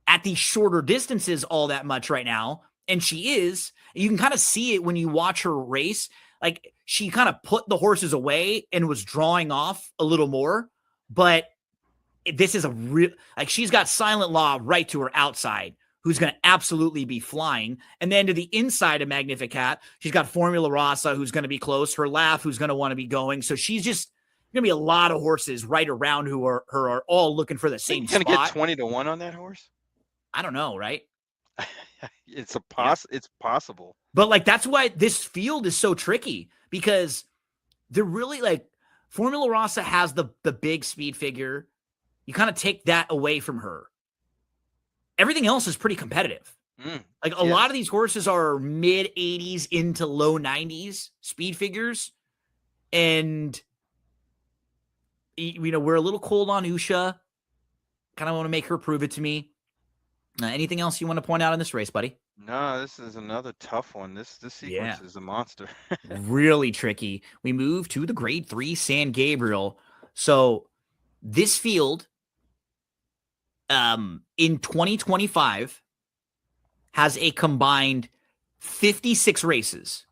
at these shorter distances all that much right now. And she is. You can kind of see it when you watch her race. Like she kind of put the horses away and was drawing off a little more. But this is a real, like she's got Silent Law right to her outside, who's going to absolutely be flying. And then to the inside of Magnificat, she's got Formula Rossa, who's going to be close. Her Laugh, who's going to want to be going. So she's just going to be a lot of horses right around who are all looking for the same spot. Going to get 20 to 1 on that horse? I don't know, right? It's possible. But like that's why this field is so tricky, because they're really like Formula Rossa has the big speed figure. You kind of take that away from her. Everything else is pretty competitive. Like a lot of these horses are mid 80s into low 90s speed figures. And you know, we're a little cold on Usha. Kind of want to make her prove it to me. Anything else you want to point out in this race, buddy? No, this is another tough one. This sequence is a monster. Really tricky. We move to the grade 3 San Gabriel. So this field in 2025 has a combined 56 races.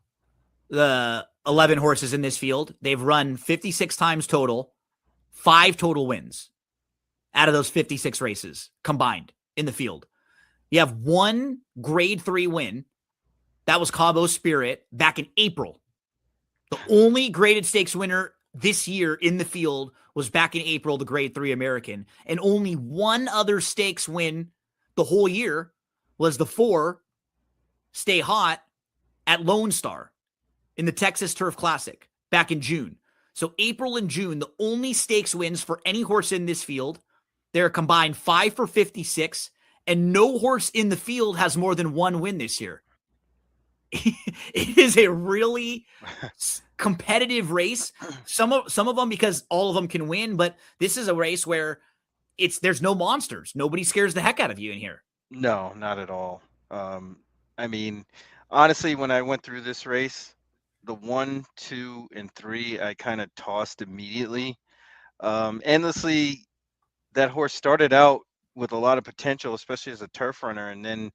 The 11 horses in this field, they've run 56 times total, 5 total wins out of those 56 races combined in the field. You have 1 grade 3 win. That was Cabo Spirit back in April. The only graded stakes winner this year in the field was back in April, the grade 3 American. And only 1 other stakes win the whole year was the 4 Stay Hot at Lone Star in the Texas Turf Classic back in June. So April and June, the only stakes wins for any horse in this field. They're combined 5 for 56. And no horse in the field has more than 1 win this year. It is a really competitive race. Some of them, because all of them can win, but this is a race where there's no monsters. Nobody scares the heck out of you in here. No, not at all. I mean, honestly, when I went through this race, the 1, 2, and 3, I kind of tossed immediately. Endlessly, that horse started out with a lot of potential, especially as a turf runner, and then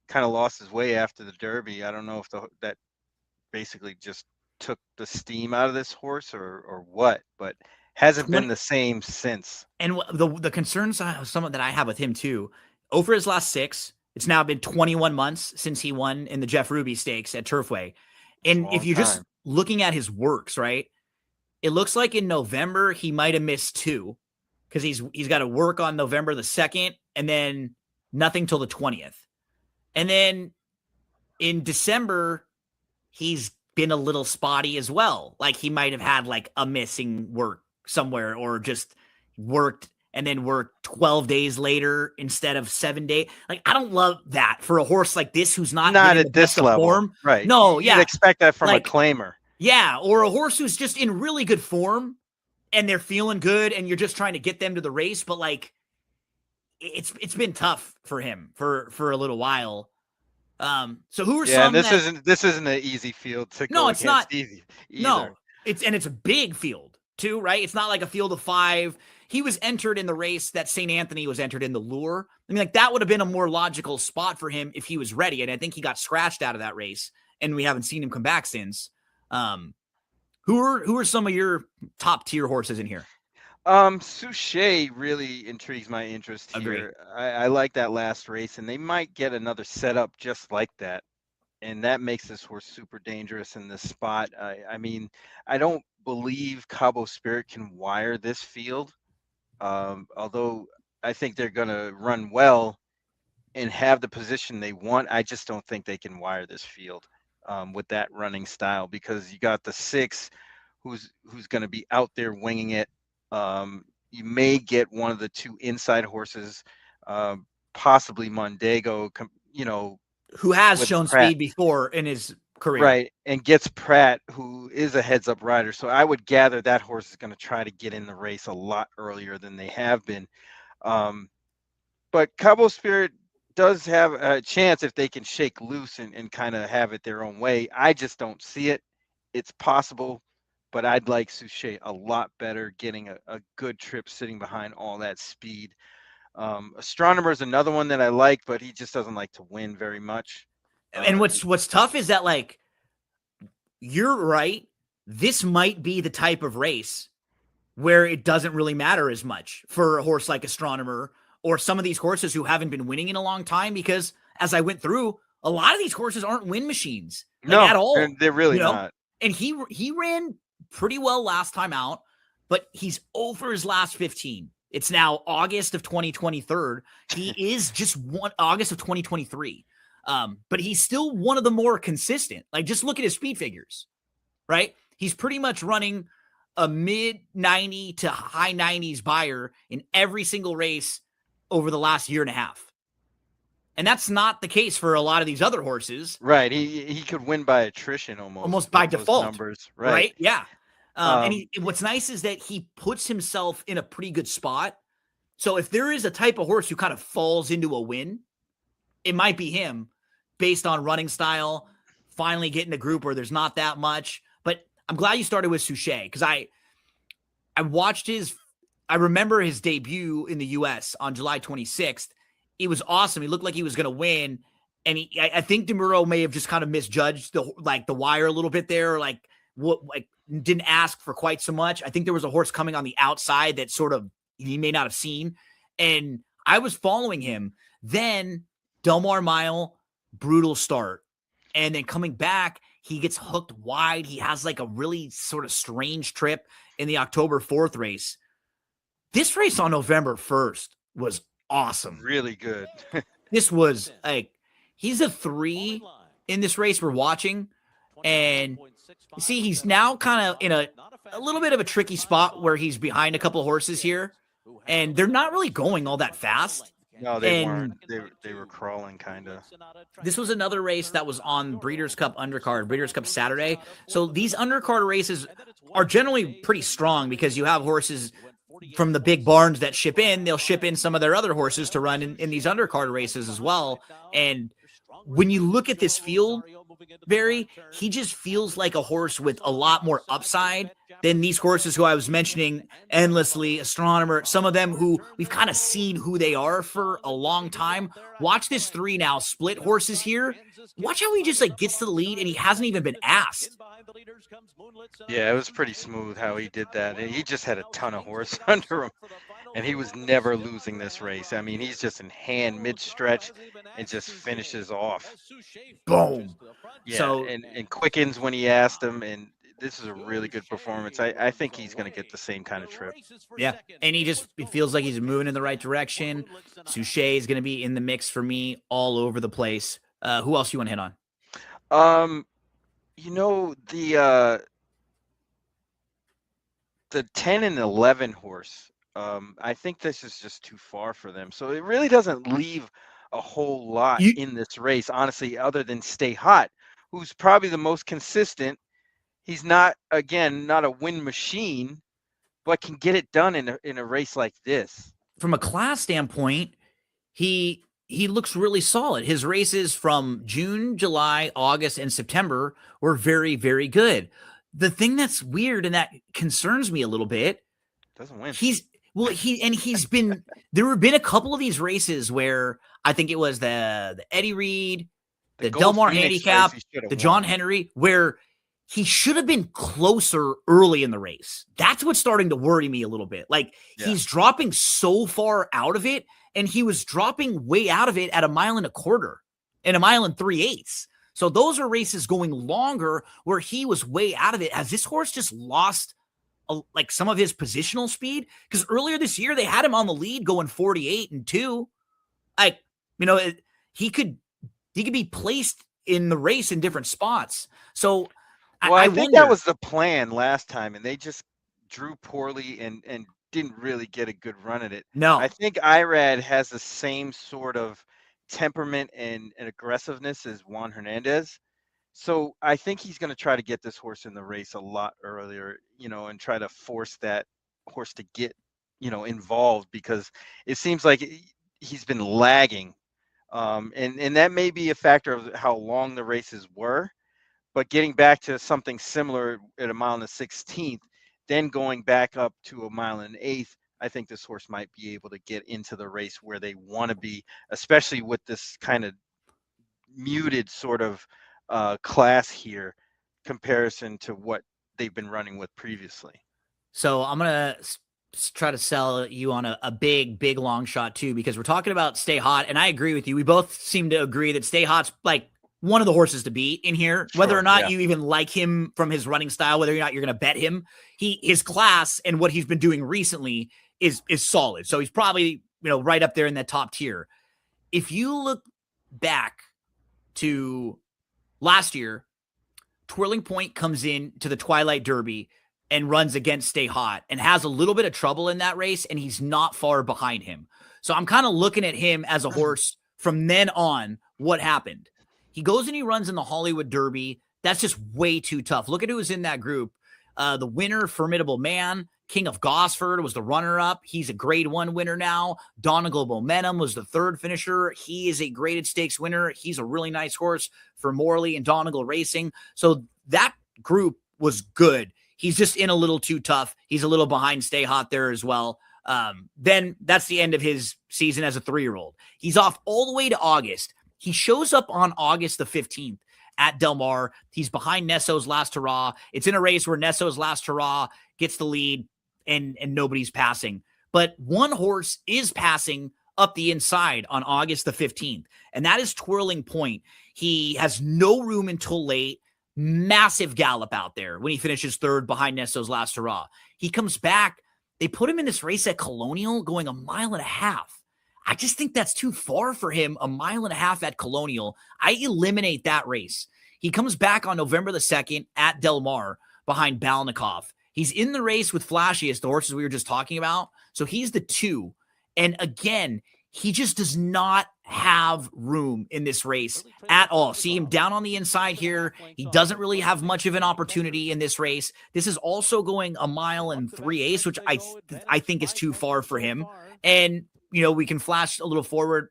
kind of lost his way after the Derby. I don't know if that basically just took the steam out of this horse or what, but hasn't been the same since. And the concerns some that I have with him too, over his last 6, it's now been 21 months since he won in the Jeff Ruby Stakes at Turfway. And if you're just looking at his works, right, it looks like in November he might have missed 2. Because he's got to work on November the 2nd and then nothing till the 20th. And then in December, he's been a little spotty as well. Like he might have had like a missing work somewhere, or just worked and then worked 12 days later instead of 7 days. Like I don't love that for a horse like this who's not at this level. Form. Right. No, You'd expect that from a claimer. Yeah, or a horse who's just in really good form. And they're feeling good, and you're just trying to get them to the race. But like, it's been tough for him for a little while. So who are some? Yeah, this isn't an easy field to go against. No, it's not easy either. No, it's a big field too, right? It's not like a field of 5. He was entered in the race that St. Anthony was entered in the Lure. I mean, like that would have been a more logical spot for him if he was ready. And I think he got scratched out of that race and we haven't seen him come back since. Who are some of your top tier horses in here? Suchet really intrigues my interest Agree. here. I like that last race, and they might get another setup just like that. And that makes this horse super dangerous in this spot. I mean, I don't believe Cabo Spirit can wire this field, although I think they're going to run well and have the position they want. I just don't think they can wire this field with that running style, because you got the 6 who's going to be out there winging it. You may get one of the 2 inside horses, possibly Mondego, who has with shown Pratt. speed before in his career. Right, and gets Pratt, who is a heads-up rider. So I would gather that horse is going to try to get in the race a lot earlier than they have been. But Cabo Spirit does have a chance if they can shake loose and kind of have it their own way. I just don't see it. It's possible, but I'd like Suchet a lot better, getting a good trip sitting behind all that speed. Astronomer is another one that I like, but he just doesn't like to win very much. And what's tough is that, like, you're right. This might be the type of race where it doesn't really matter as much for a horse like Astronomer or some of these horses who haven't been winning in a long time, because as I went through, a lot of these horses aren't win machines, like, at all. They're really not. And he ran pretty well last time out, but he's over his last 15. It's now August of 2023. He is just August of 2023. But he's still one of the more consistent. Like, just look at his speed figures, right? He's pretty much running a mid 90 to high 90s buyer in every single race over the last year and a half. And that's not the case for a lot of these other horses. Right. He could win by attrition almost by default. Numbers. Right. Yeah. And what's nice is that he puts himself in a pretty good spot. So if there is a type of horse who kind of falls into a win, it might be him, based on running style, finally getting a group where there's not that much. But I'm glad you started with Suchet, because I watched I remember his debut in the U.S. on July 26th. It was awesome. He looked like he was going to win. And I think DeMuro may have just kind of misjudged the wire a little bit there. Didn't ask for quite so much. I think there was a horse coming on the outside that sort of he may not have seen. And I was following him. Then Del Mar Mile, brutal start. And then coming back, he gets hooked wide. He has like a really sort of strange trip in the October 4th race. This race on November 1st was awesome. Really good. This was like, he's a 3 in this race we're watching. And you see, he's now kind of in a little bit of a tricky spot where he's behind a couple of horses here. And they're not really going all that fast. No, they weren't. They were crawling, kind of. This was another race that was on Breeders' Cup undercard, Breeders' Cup Saturday. So these undercard races are generally pretty strong, because you have horses from the big barns that ship in. They'll ship in some of their other horses to run in these undercard races as well. And when you look at this field, Barry, he just feels like a horse with a lot more upside than these horses who I was mentioning endlessly, Astronomer, some of them who we've kind of seen who they are for a long time. Watch this 3 now, split horses here. Watch how he just gets to the lead and he hasn't even been asked. Yeah, it was pretty smooth how he did that. And he just had a ton of horse under him, and he was never losing this race. I mean, he's just in hand mid-stretch and just finishes off. Boom. Yeah, so, and quickens when he asked him, and this is a really good performance. I think he's going to get the same kind of trip. Yeah, and it feels like he's moving in the right direction. Suchet is going to be in the mix for me all over the place. Who else you want to hit on? The 10 and 11 horse, I think this is just too far for them. So it really doesn't leave a whole lot in this race, honestly, other than Stay Hot, who's probably the most consistent. He's not a win machine, but can get it done in a race like this. From a class standpoint, he looks really solid. His races from June, July, August, and September were very, very good. The thing that's weird and that concerns me a little bit, doesn't win. There have been a couple of these races where I think it was the Eddie Reed, The the Gold Del Mar Phoenix race, handicap, he should have the John won. Henry, where he should have been closer early in the race. That's what's starting to worry me a little bit. Like, he's dropping so far out of it, and he was dropping way out of it at 1.25 miles and 1 3/8 miles. So those are races going longer where he was way out of it. Has this horse just lost like some of his positional speed? Because earlier this year they had him on the lead going 48 and 2. Like, he could be placed in the race in different spots. So I think wonder. that was the plan last time, and they just drew poorly and didn't really get a good run at it. No. I think Irad has the same sort of temperament and aggressiveness as Juan Hernandez. So I think he's going to try to get this horse in the race a lot earlier, and try to force that horse to get, involved, because it seems like he's been lagging. And that may be a factor of how long the races were. But getting back to something similar at 1.16 miles, then going back up to 1.125 miles, I think this horse might be able to get into the race where they want to be, especially with this kind of muted sort of class here, comparison to what they've been running with previously. So I'm going to try to sell you on a big long shot too, because we're talking about Stay Hot, and I agree with you. We both seem to agree that Stay Hot's like one of the horses to beat in here, whether or not you even like him from his running style, whether or not you're going to bet him. His class and what he's been doing recently is solid. So he's probably, right up there in that top tier. If you look back to last year, Twirling Point comes in to the Twilight Derby and runs against Stay Hot and has a little bit of trouble in that race, and he's not far behind him. So I'm kind of looking at him as a horse from then on. What happened? He goes and he runs in the Hollywood Derby. That's just way too tough. Look at who was in that group. The winner, Formidable Man. King of Gosford was the runner-up. He's a Grade 1 winner now. Donegal Momentum was the third finisher. He is a graded stakes winner. He's a really nice horse for Morley and Donegal Racing. So that group was good. He's just in a little too tough. He's a little behind Stay Hot there as well. Then that's the end of his season as a 3-year-old. He's off all the way to August. He shows up on August the 15th at Del Mar. He's behind Nesso's Last Hurrah. It's in a race where Nesso's Last Hurrah gets the lead and nobody's passing. But one horse is passing up the inside on August the 15th, and that is Twirling Point. He has no room until late. Massive gallop out there when he finishes third behind Nesso's Last Hurrah. He comes back. They put him in this race at Colonial going 1.5 miles. I just think that's too far for him, 1.5 miles at Colonial. I eliminate that race. He comes back on November the 2nd at Del Mar behind Balnikov. He's in the race with Flashiest, the horses we were just talking about. So he's the 2. And again, he just does not have room in this race at all. See him down on the inside here. He doesn't really have much of an opportunity in this race. This is also going 1 3/8 miles, which I think is too far for him. And we can flash a little forward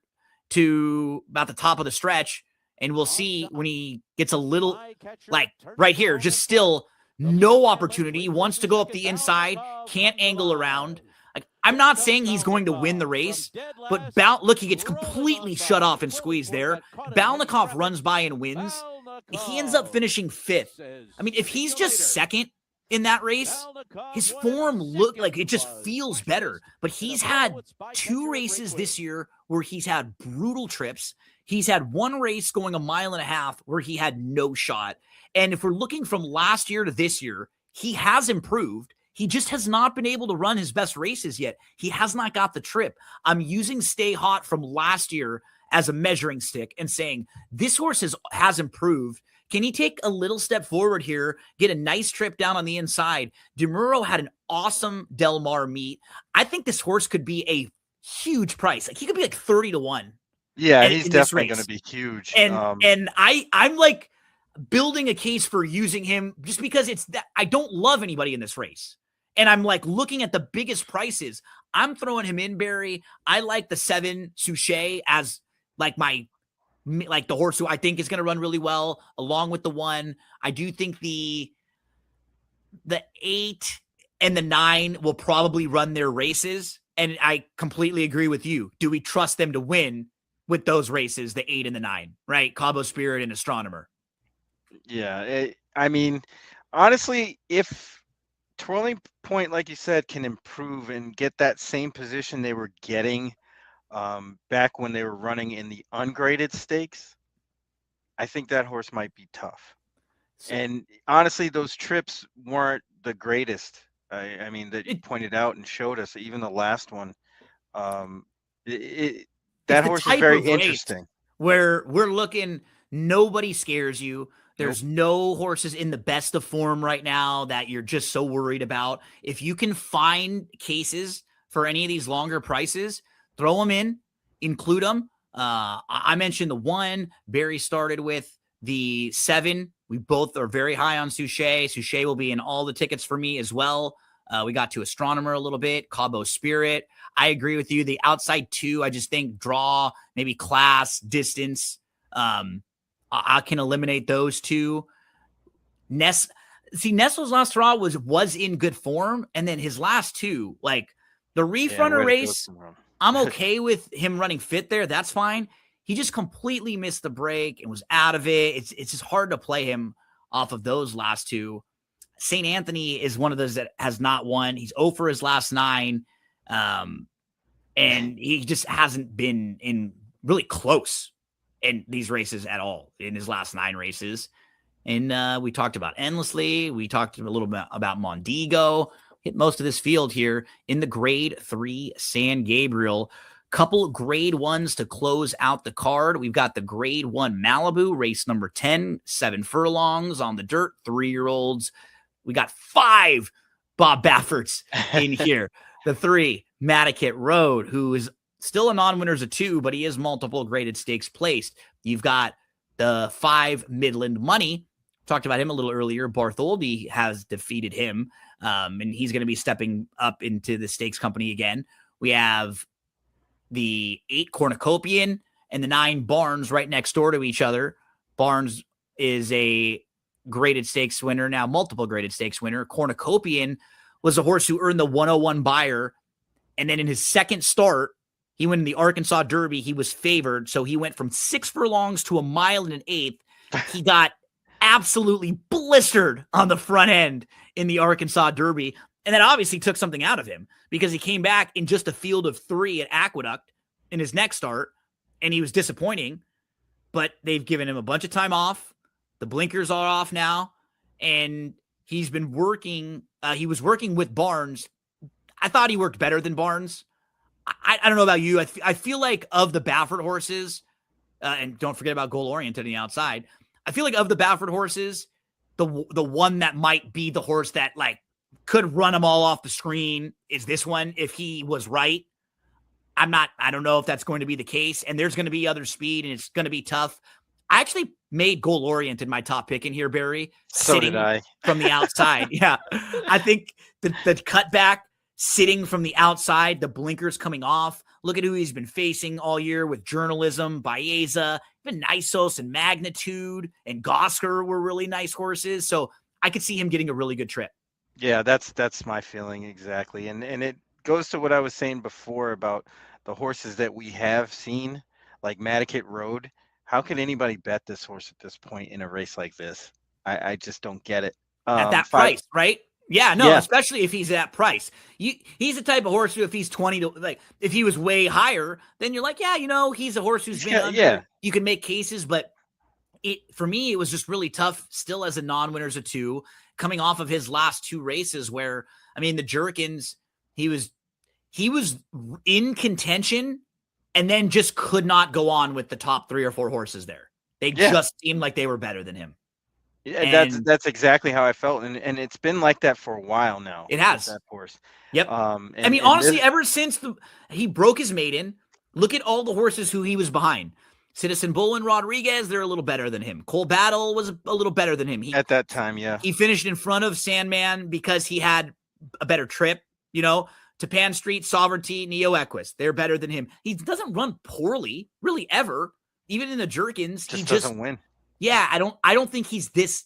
to about the top of the stretch, and we'll see when he gets a little, like right here, just still no opportunity. He wants to go up the inside, can't angle around. Like, I'm not saying he's going to win the race, but look, he gets completely shut off and squeezed there. Balnikov runs by and wins. He ends up finishing 5th. I mean, if he's just second in that race, his form look like it just feels better. But he's had 2 races this year where he's had brutal trips. He's had 1 race going 1.5 miles where he had no shot. And if we're looking from last year to this year, he has improved. He just has not been able to run his best races yet. He has not got the trip. I'm using Stay Hot from last year as a measuring stick and saying this horse has improved. Can he take a little step forward here, get a nice trip down on the inside? DeMuro had an awesome Del Mar meet. I think this horse could be a huge price. Like, he could be like 30 to 1. Yeah, he's definitely going to be huge. And I'm like building a case for using him just because it's that I don't love anybody in this race. And I'm like looking at the biggest prices. I'm throwing him in, Barry. I like the 7 Suchet as like the horse who I think is going to run really well, along with the 1. I do think the 8 and the 9 will probably run their races. And I completely agree with you. Do we trust them to win? with those races, the 8 and the 9, right? Cabo Spirit and Astronomer. Yeah. I mean, honestly, if Twirling Point, like you said, can improve and get that same position they were getting back when they were running in the ungraded stakes, I think that horse might be tough. And honestly, those trips weren't the greatest. I mean, that you pointed out and showed us, even the last one. Um, it's that the horse is type very of race interesting. where we're looking, nobody scares you. There's no horses in the best of form right now that you're just so worried about. If you can find cases for any of these longer prices, throw them in, include them. I mentioned the 1. Barry started with the 7. We both are very high on Suchet. Suchet will be in all the tickets for me as well. We got to Astronomer a little bit, Cabo Spirit. I agree with you. The outside 2, I just think draw, maybe class, distance. I can eliminate those 2. Nestle's last draw was in good form, and then his last 2, like the Reef Runner race, I'm okay with him running fit there. That's fine. He just completely missed the break and was out of it. It's just hard to play him off of those last 2. St. Anthony is one of those that has not won. He's 0 for his last 9. And he just hasn't been in really close in these races at all in his last 9 races. And we talked about Endlessly. We talked a little bit about Mondigo. Hit most of this field here in the grade 3 San Gabriel. Couple grade 1s to close out the card. We've got the grade 1 Malibu, race number 10, 7 furlongs on the dirt, 3-year-olds. We got 5 Bob Bafferts in here. The 3, Madaket Road, who is still a non-winner as a 2, but he is multiple graded stakes placed. You've got the 5, Midland Money. Talked about him a little earlier. Bartholdi has defeated him, and he's going to be stepping up into the stakes company again. We have the 8, Cornucopian, and the 9, Barnes, right next door to each other. Barnes is a graded stakes winner, now multiple graded stakes winner. Cornucopian was a horse who earned the 101 buyer, and then in his second start, he went in the Arkansas Derby. He was favored, so he went from 6 furlongs to 1 mile and an eighth. He got absolutely blistered on the front end in the Arkansas Derby, and that obviously took something out of him because he came back in just a field of 3 at Aqueduct in his next start, and he was disappointing, but they've given him a bunch of time off. The blinkers are off now, and he's been working. He was working with Barnes. I thought he worked better than Barnes. I don't know about you. I feel like of the Baffert horses, and don't forget about Goal Oriented on the outside, I feel like of the Baffert horses, the one that might be the horse that like could run them all off the screen is this one if he was right. I don't know if that's going to be the case, and there's going to be other speed, and it's going to be tough. I actually made Goal Oriented my top pick in here, Barry. So did I. From the outside. Yeah. I think the cutback sitting from the outside, the blinkers coming off. Look at who he's been facing all year with Journalism, Baeza, even Nisos and Magnitude and Gosker were really nice horses. So I could see him getting a really good trip. Yeah, that's my feeling exactly. And it goes to what I was saying before about the horses that we have seen, like Madaket Road. How can anybody bet this horse at this point in a race like this? I just don't get it. At that price, right? Yeah, no, especially if he's at price. He's the type of horse who, if he's 20 to like, if he was way higher, then you're like, yeah, he's a horse who's been under. Yeah. You can make cases, but for me, it was just really tough. Still, as a non-winner as a 2, coming off of his last 2 races, where I mean, the Jerkins, he was in contention, and then just could not go on with the top 3 or 4 horses there. They just seemed like they were better than him. Yeah, that's exactly how I felt, and it's been like that for a while now. It has. That horse. Yep. I mean, honestly, ever since he broke his maiden, look at all the horses who he was behind. Citizen Bull and Rodriguez, they're a little better than him. Cole Battle was a little better than him. At that time, yeah. He finished in front of Sandman because he had a better trip, Tapan Street, Sovereignty, Neo Equus. They're better than him. He doesn't run poorly, really, ever. Even in the Jerkins, he doesn't win. Yeah, I don't think he's this.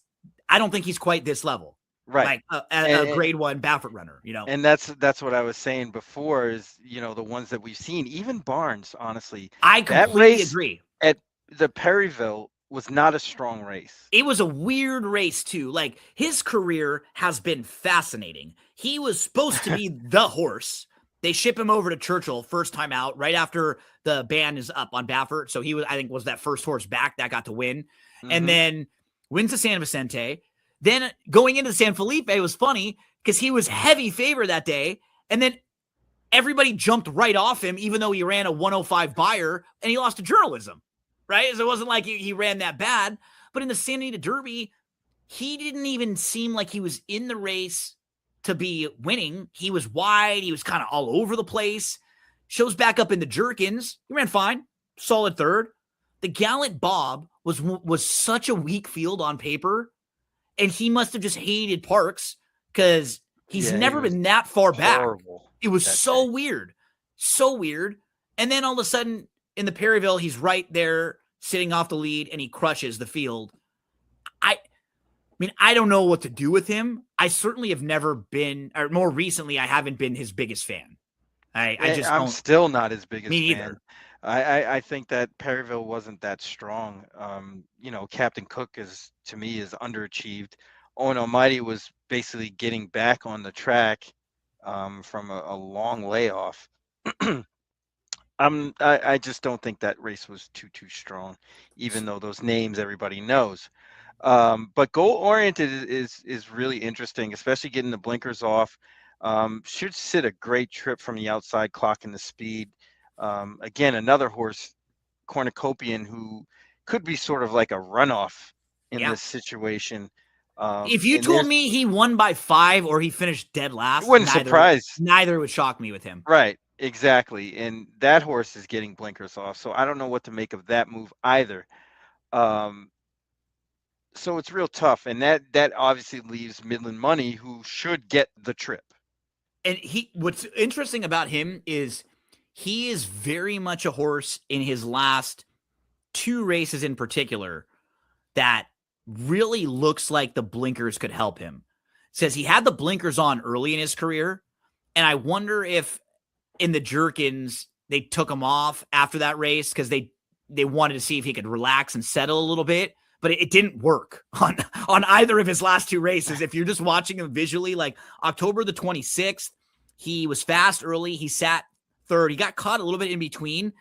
I don't think he's quite this level. Right. like a grade 1 Baffert runner, you know. And that's what I was saying before is, the ones that we've seen, even Barnes, honestly, I that completely race agree. at the Perryville was not a strong race. It was a weird race too. Like, his career has been fascinating. He was supposed to be the horse. They ship him over to Churchill first time out, right after the ban is up on Baffert. So he was, I think, was that first horse back that got to win. And then wins the San Vicente. Then going into San Felipe, it was funny because he was heavy favorite that day. And then everybody jumped right off him, even though he ran a 105 buyer, and he lost to journalism, right? So it wasn't like he ran that bad. But in the Santa Anita Derby, he didn't even seem like he was in the race to be winning. He was wide. He was kind of all over the place. Shows back up in the Jerkins. He ran fine. Solid third. The Gallant Bob was such a weak field on paper, and he must have just hated Parks because he's never been that far back. It was so weird. So weird. And then all of a sudden in the Perryville, he's right there sitting off the lead and he crushes the field. I mean, I don't know what to do with him. I certainly have never been, or more recently, I haven't been his biggest fan. I'm still not his biggest me fan. either. I think that Perryville wasn't that strong. Captain Cook to me is underachieved. Owen Almighty was basically getting back on the track from a long layoff. I just don't think that race was too strong, even though those names everybody knows. But goal oriented is really interesting, especially getting the blinkers off. Should sit a great trip from the outside, clocking the speed. Again, another horse, Cornucopian, who could be sort of like a runoff in this situation. If you told me he won by 5 or he finished dead last, it wouldn't surprise. Neither would shock me with him. Right, exactly. And that horse is getting blinkers off, so I don't know what to make of that move either. So it's real tough, and that obviously leaves Midland Money, who should get the trip. And what's interesting about him is he is very much a horse in his last 2 races in particular that really looks like the blinkers could help him. Says he had the blinkers on early in his career, and I wonder if in the Jerkins they took him off after that race because they wanted to see if he could relax and settle a little bit. But it didn't work on either of his last 2 races. If you're just watching him visually, like October the 26th, he was fast early. He sat third. He got caught a little bit in between.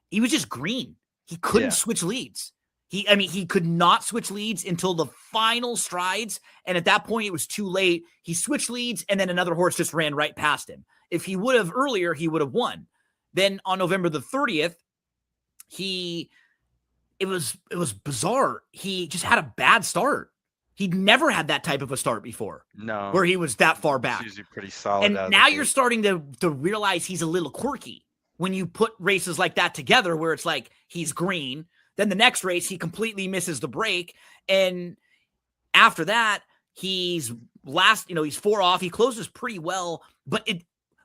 He was just green. He couldn't switch leads. He could not switch leads until the final strides. And at that point, it was too late. He switched leads, and then another horse just ran right past him. If he would have earlier, he would have won. Then on November the 30th, it was bizarre. He just had a bad start. He'd never had that type of a start before. No. Where he was that far back. He's usually pretty solid. And now you're starting to realize he's a little quirky when you put races like that together where it's like he's green. Then the next race, he completely misses the break. And after that, he's 4 off. He closes pretty well. But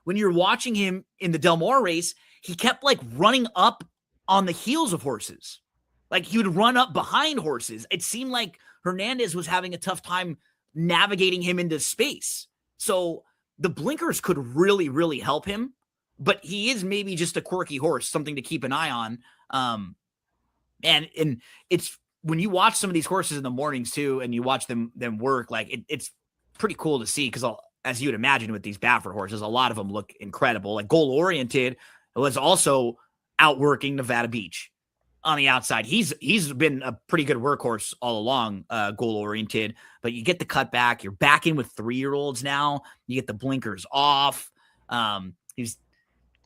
when you're watching him in the Del Mar race, he kept like running up on the heels of horses. Like he would run up behind horses. It seemed like Hernandez was having a tough time navigating him into space. So the blinkers could really, really help him. But he is maybe just a quirky horse, something to keep an eye on. And it's when you watch some of these horses in the mornings too, and you watch them work, like it's pretty cool to see because as you would imagine with these Baffert horses, a lot of them look incredible. Like Goal Oriented was also outworking Nevada Beach on the outside. He's been a pretty good workhorse all along, Goal Oriented, but you get the cutback. You're back in with 3-year-olds now. You get the blinkers off. He's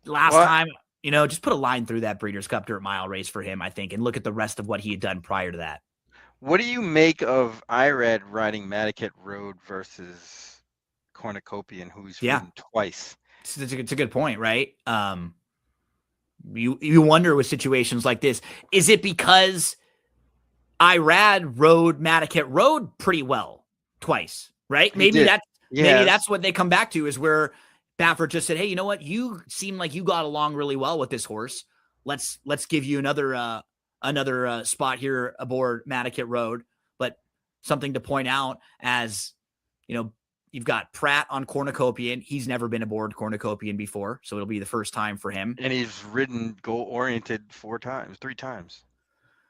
time, just put a line through that Breeders' Cup Dirt Mile race for him, I think, and look at the rest of what he had done prior to that. What do you make of Irad riding Madaket Road versus Cornucopian, who's ridden twice? It's a good point, right? You wonder with situations like this, is it because Irad rode Madaket Road pretty well twice, right? Maybe that's what they come back to is where Baffert just said, hey, you know what? You seem like you got along really well with this horse. Let's give you another spot here aboard Madaket Road. But something to point out as, You've got Pratt on Cornucopian. He's never been aboard Cornucopian before, so it'll be the first time for him. And he's ridden goal-oriented 3 times.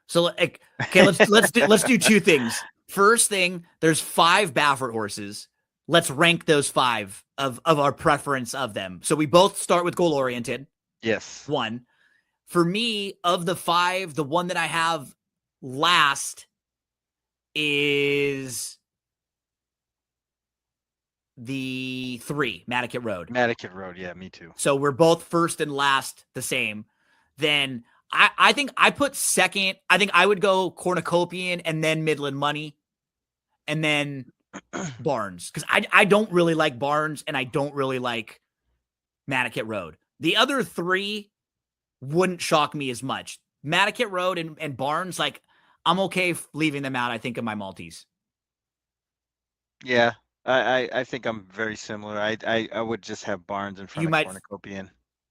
So okay, let's do two things. First thing, there's 5 Baffert horses. Let's rank those 5 of our preference of them. So we both start with goal-oriented. Yes. 1. For me, of the 5, the one that I have last is the 3, Matticat Road. Matticat Road, yeah, me too. So we're both first and last the same. Then I think I put second. I think I would go Cornucopian and then Midland Money and then Barnes. Because I don't really like Barnes and I don't really like Matticat Road. The other 3 wouldn't shock me as much. Matticat Road and Barnes, like, I'm okay leaving them out, I think, of my Maltese. Yeah, I think I'm very similar. I would just have Barnes in front of Cornucopian.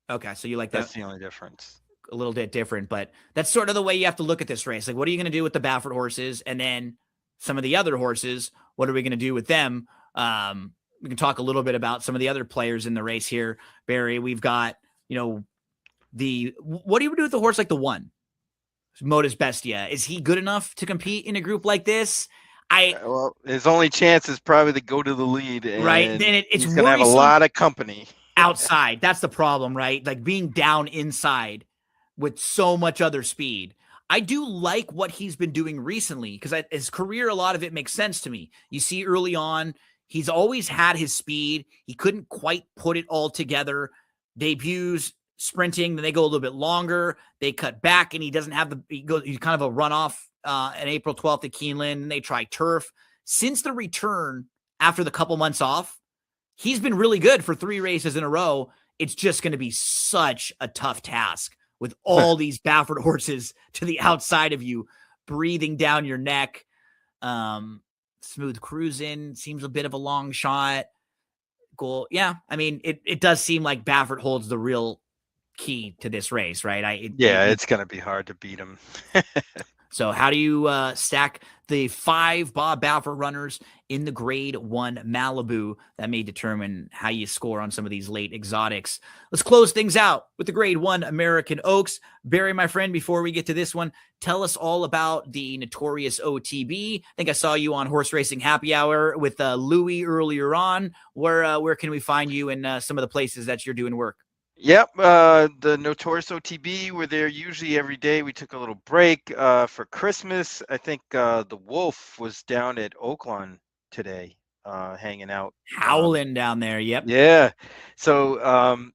Okay, so you like that. That's the only difference. A little bit different, but that's sort of the way you have to look at this race. Like, what are you going to do with the Baffert horses? And then some of the other horses, what are we going to do with them? We can talk a little bit about some of the other players in the race here, Barry. We've got, what do you do with the horse like the 1? Modus Bestia. Is he good enough to compete in a group like this? Well, his only chance is probably to go to the lead. Right. Then it's going to have a lot of company. Outside. That's the problem, right? Like being down inside with so much other speed. I do like what he's been doing recently because his career, a lot of it makes sense to me. You see early on, he's always had his speed. He couldn't quite put it all together. Debuts, sprinting, then they go a little bit longer. They cut back and he doesn't have he's kind of a runoff on April 12th at Keeneland. And they try turf. Since the return after the couple months off, he's been really good for 3 races in a row. It's just going to be such a tough task with all these Baffert horses to the outside of you, breathing down your neck. Smooth cruising seems a bit of a long shot. Goal. Yeah. I mean, it does seem like Baffert holds the real key to this race, right? It's going to be hard to beat him. So how do you stack the 5 Bob Baffert runners in the Grade 1 Malibu? That may determine how you score on some of these late exotics. Let's close things out with the Grade 1 American Oaks. Barry, my friend, before we get to this one, tell us all about the notorious OTB. I think I saw you on Horse Racing Happy Hour with Louie earlier on. Where can we find you in some of the places that you're doing work? Yep, the Notorious OTB, we're there usually every day. We took a little break for Christmas. I think the Wolf was down at Oaklawn today, hanging out. Howling down there, yep. Yeah, so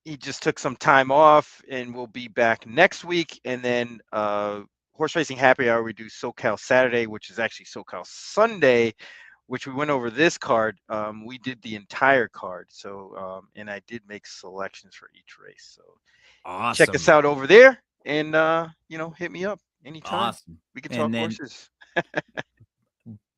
he just took some time off, and we'll be back next week. And then Horse Racing Happy Hour, we do SoCal Saturday, which is actually SoCal Sunday, which we went over this card. We did the entire card. So, and I did make selections for each race. So awesome. Check us out over there and, hit me up anytime. Awesome. We can talk horses.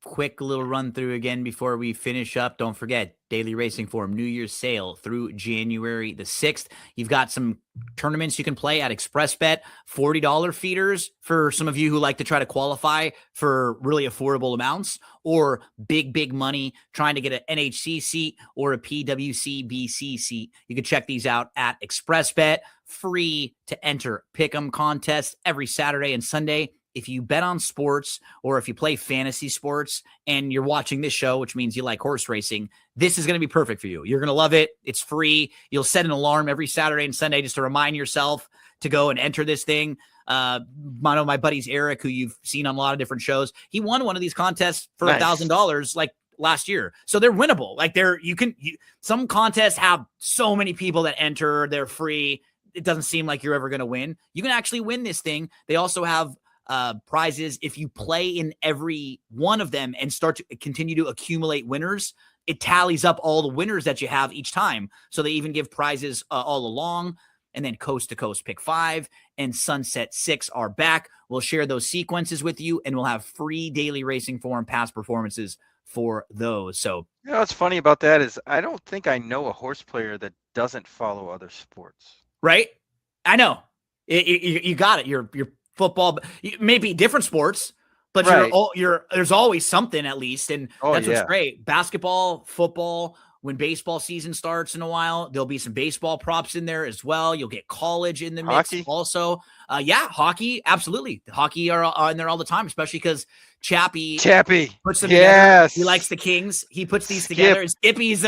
Quick little run through again before we finish up. Don't forget, Daily Racing Form New Year's sale through January the 6th. You've got some tournaments you can play at ExpressBet, $40 feeders for some of you who like to try to qualify for really affordable amounts, or big money trying to get an NHC seat or a PWC-BC seat. You can check these out at ExpressBet. Free to enter pick'em contests every Saturday and Sunday. If you bet on sports or if you play fantasy sports and you're watching this show, which means you like horse racing, this is going to be perfect for you. You're going to love it. It's free. You'll set an alarm every Saturday and Sunday just to remind yourself to go and enter this thing. One of my buddies, Eric, who you've seen on a lot of different shows, he won one of these contests for $1,000 like last year. So they're winnable. Like some contests have so many people that enter. They're free. It doesn't seem like you're ever going to win. You can actually win this thing. They also have prizes if you play in every one of them and start to continue to accumulate winners. It tallies up all the winners that you have each time. So they even give prizes all along. And then Coast to Coast Pick 5 and Sunset 6 are back. We'll share those sequences with you, and we'll have free Daily Racing Form past performances for those. So, what's funny about that is I don't think I know a horse player that doesn't follow other sports. Right? I know. You got it. You're football, maybe different sports, but Right. there's always something at least. And that's what's Yeah. great. Basketball, football, when baseball season starts in a while, there'll be some baseball props in there as well. You'll get college in the mix Hockey. also. Yeah, hockey, absolutely. Hockey are in there all the time, especially because Chappie puts them together. He likes the Kings. He puts these together. And Skippy's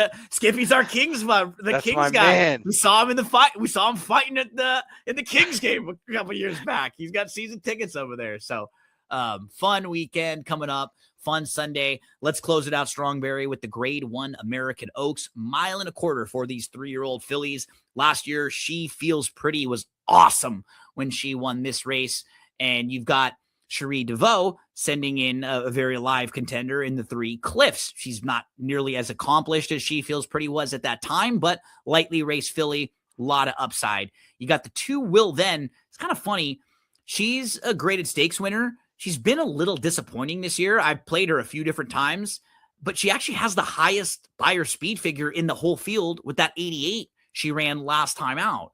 our Kings, the Kings guy. Man. We saw him in the fight. We saw him fighting in the Kings game a couple years back. He's got season tickets over there. So fun weekend coming up. Fun Sunday. Let's close it out strong, Barry, with the Grade 1 American Oaks. 1.25 miles for these 3-year-old fillies. Last year, She Feels Pretty was awesome when she won this race. And you've got Cherie DeVoe sending in a very live contender in the 3 Cliffs. She's not nearly as accomplished as She Feels Pretty was at that time, but lightly raced filly, a lot of upside. You got the 2 Will Then. It's kind of funny. She's a graded stakes winner. She's been a little disappointing this year. I've played her a few different times, but she actually has the highest buyer speed figure in the whole field with that 88 she ran last time out.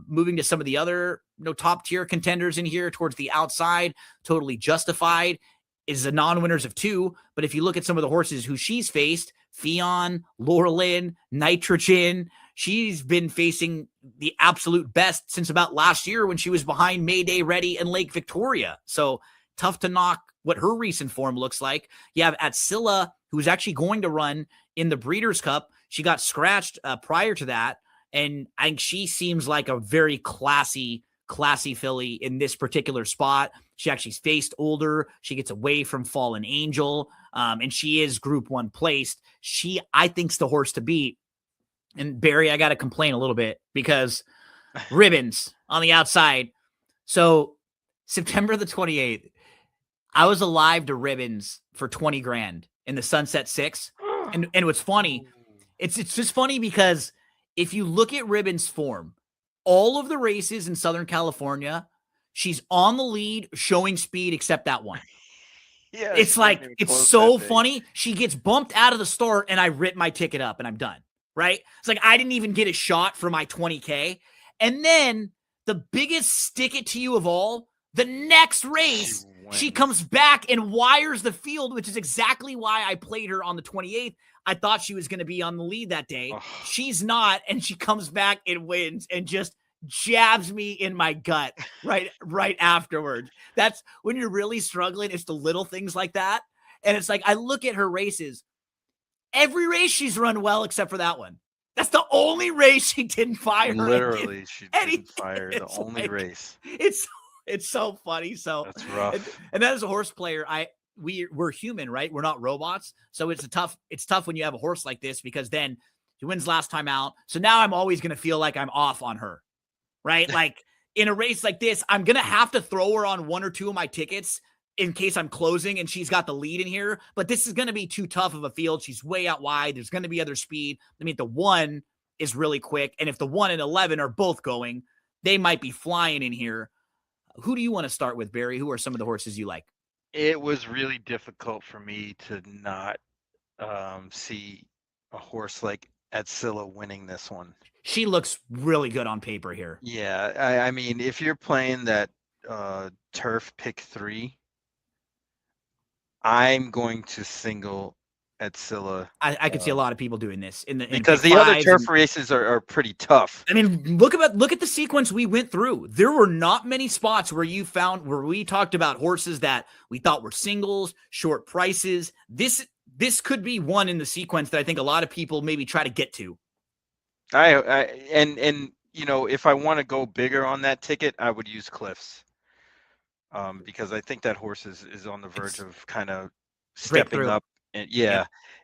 Moving to some of the other top tier contenders in here towards the outside, Totally Justified is the non-winners of 2. But if you look at some of the horses who she's faced, Fion, Laurelin, Nitrogen, she's been facing the absolute best since about last year when she was behind Mayday Ready and Lake Victoria. So tough to knock what her recent form looks like. You have Atsilla, who's actually going to run in the Breeders' Cup. She got scratched prior to that, and I think she seems like a very classy filly in this particular spot. She actually faced older. She gets away from Fallen Angel, and she is Group 1 placed. I think's the horse to beat. And Barry, I got to complain a little bit because Ribbons on the outside. So September the 28th, I was alive to Ribbons for 20 grand in the Sunset 6. And what's funny, it's just funny because if you look at Ribbons' form, all of the races in Southern California, she's on the lead, showing speed, except that one. Yeah, it's like, it's so funny. She gets bumped out of the start and I rip my ticket up and I'm done. Right? It's like, I didn't even get a shot for my 20K. And then the biggest stick it to you of all, the next race, she comes back and wires the field, which is exactly why I played her on the 28th. I thought she was going to be on the lead that day. She's not, and she comes back and wins and just jabs me in my gut right afterwards. That's when you're really struggling. It's the little things like that. And it's like, I look at her races. Every race she's run well except for that one. That's the only race she didn't fire. Literally, she didn't fire the only race. It's so funny. So that's rough. And that as a horse player, we're human, right? We're not robots. So it's tough when you have a horse like this because then she wins last time out. So now I'm always going to feel like I'm off on her, right? Like in a race like this, I'm going to have to throw her on 1 or 2 of my tickets in case I'm closing and she's got the lead in here. But this is going to be too tough of a field. She's way out wide. There's going to be other speed. I mean, the 1 is really quick. And if the 1 and 11 are both going, they might be flying in here. Who do you want to start with, Barry? Who are some of the horses you like? It was really difficult for me to not see a horse like Atsilla winning this one. She looks really good on paper here. Yeah, I mean, if you're playing that turf pick 3, I'm going to single Atsilla. I could see a lot of people doing this because the other turf races are pretty tough. I mean, look at the sequence we went through. There were not many spots where we talked about horses that we thought were singles, short prices. This could be one in the sequence that I think a lot of people maybe try to get to. And you know, if I want to go bigger on that ticket, I would use Cliffs. Because I think that horse is on the verge of kind of stepping up. And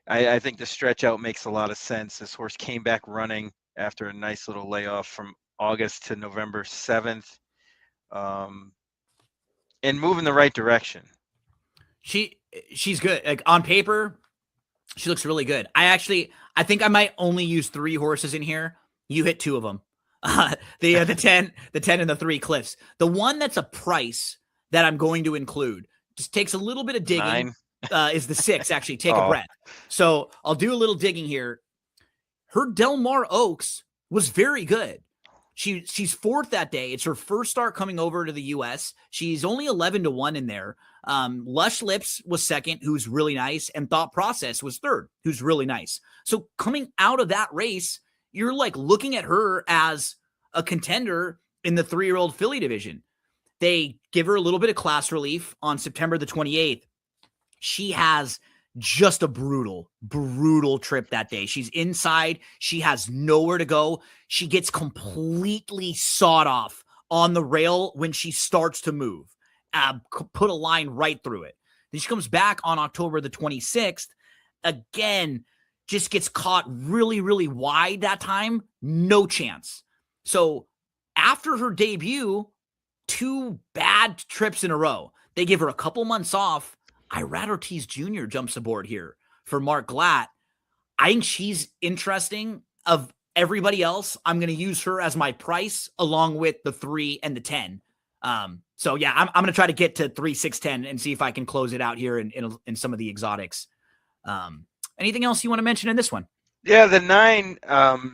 I think the stretch out makes a lot of sense. This horse came back running after a nice little layoff from August to November 7th, and move in the right direction. She's good. Like on paper, she looks really good. I think I might only use 3 horses in here. You hit 2 of them. The 10 and the 3 Cliffs. The one that's a price that I'm going to include just takes a little bit of digging. 9. Is the 6, actually. Take a breath. So I'll do a little digging here. Her Del Mar Oaks was very good. She's fourth that day. It's her first start coming over to the U.S. She's only 11-1 in there. Lush Lips was second, who's really nice, and Thought Process was third, who's really nice. So coming out of that race, you're like looking at her as a contender in the 3-year-old filly division. They give her a little bit of class relief on September the 28th. She has just a brutal trip that day. She's inside. She has nowhere to go. She gets completely sawed off on the rail when she starts to move. Put a line right through it. Then she comes back on October the 26th. Again, just gets caught really, really wide that time. No chance. So after her debut, 2 bad trips in a row. They give her a couple months off. Irad Ortiz Jr. jumps aboard here for Mark Glatt. I think she's interesting. Of everybody else, I'm going to use her as my price along with the 3 and the 10. So yeah, I'm going to try to get to 3, 6, 10 and see if I can close it out here in some of the exotics. Anything else you want to mention in this one? Yeah, the 9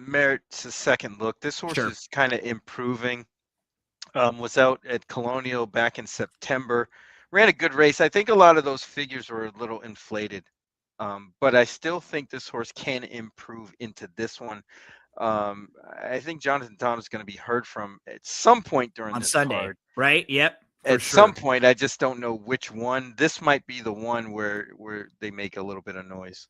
merits a second look. This horse is kind of improving. Was out at Colonial back in September. Ran a good race. I think a lot of those figures were a little inflated, but I still think this horse can improve into this one. I think Jonathan Tom is going to be heard from at some point during this Sunday, card. Right? Yep. At some point, I just don't know which one. This might be the one where they make a little bit of noise.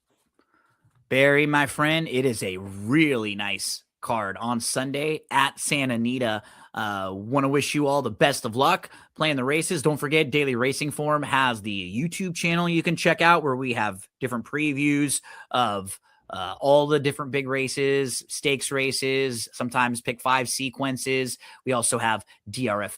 Barry, my friend, it is a really nice card on Sunday at Santa Anita. Want to wish you all the best of luck playing the races. Don't forget, Daily Racing Form has the YouTube channel you can check out where we have different previews of all the different big races, stakes races, sometimes pick 5 sequences. We also have DRF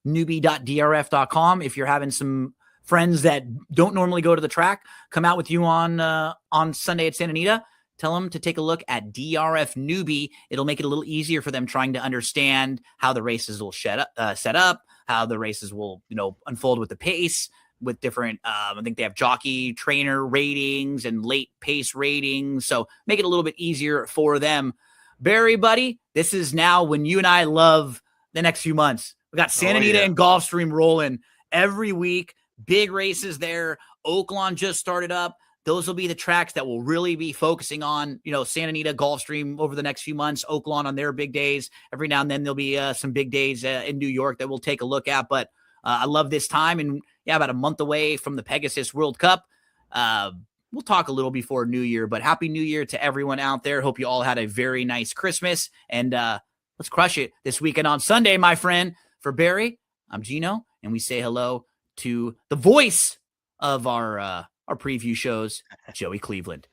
newbie.drf.com. If you're having some friends that don't normally go to the track, come out with you on Sunday at Santa Anita. Tell them to take a look at DRF Newbie. It'll make it a little easier for them trying to understand how the races will set up, how the races will, unfold with the pace, with different, I think they have jockey trainer ratings and late pace ratings. So make it a little bit easier for them. Barry, buddy, this is now when you and I love the next few months. We got Santa Anita and Gulfstream rolling every week. Big races there. Oaklawn just started up. Those will be the tracks that will really be focusing on, Santa Anita, Gulfstream over the next few months, Oaklawn on their big days. Every now and then there'll be some big days in New York that we'll take a look at. But I love this time. And about a month away from the Pegasus World Cup. We'll talk a little before New Year, but Happy New Year to everyone out there. Hope you all had a very nice Christmas. And let's crush it this weekend on Sunday, my friend. For Barry, I'm Gino, and we say hello to the voice of our preview shows, Joey Cleveland.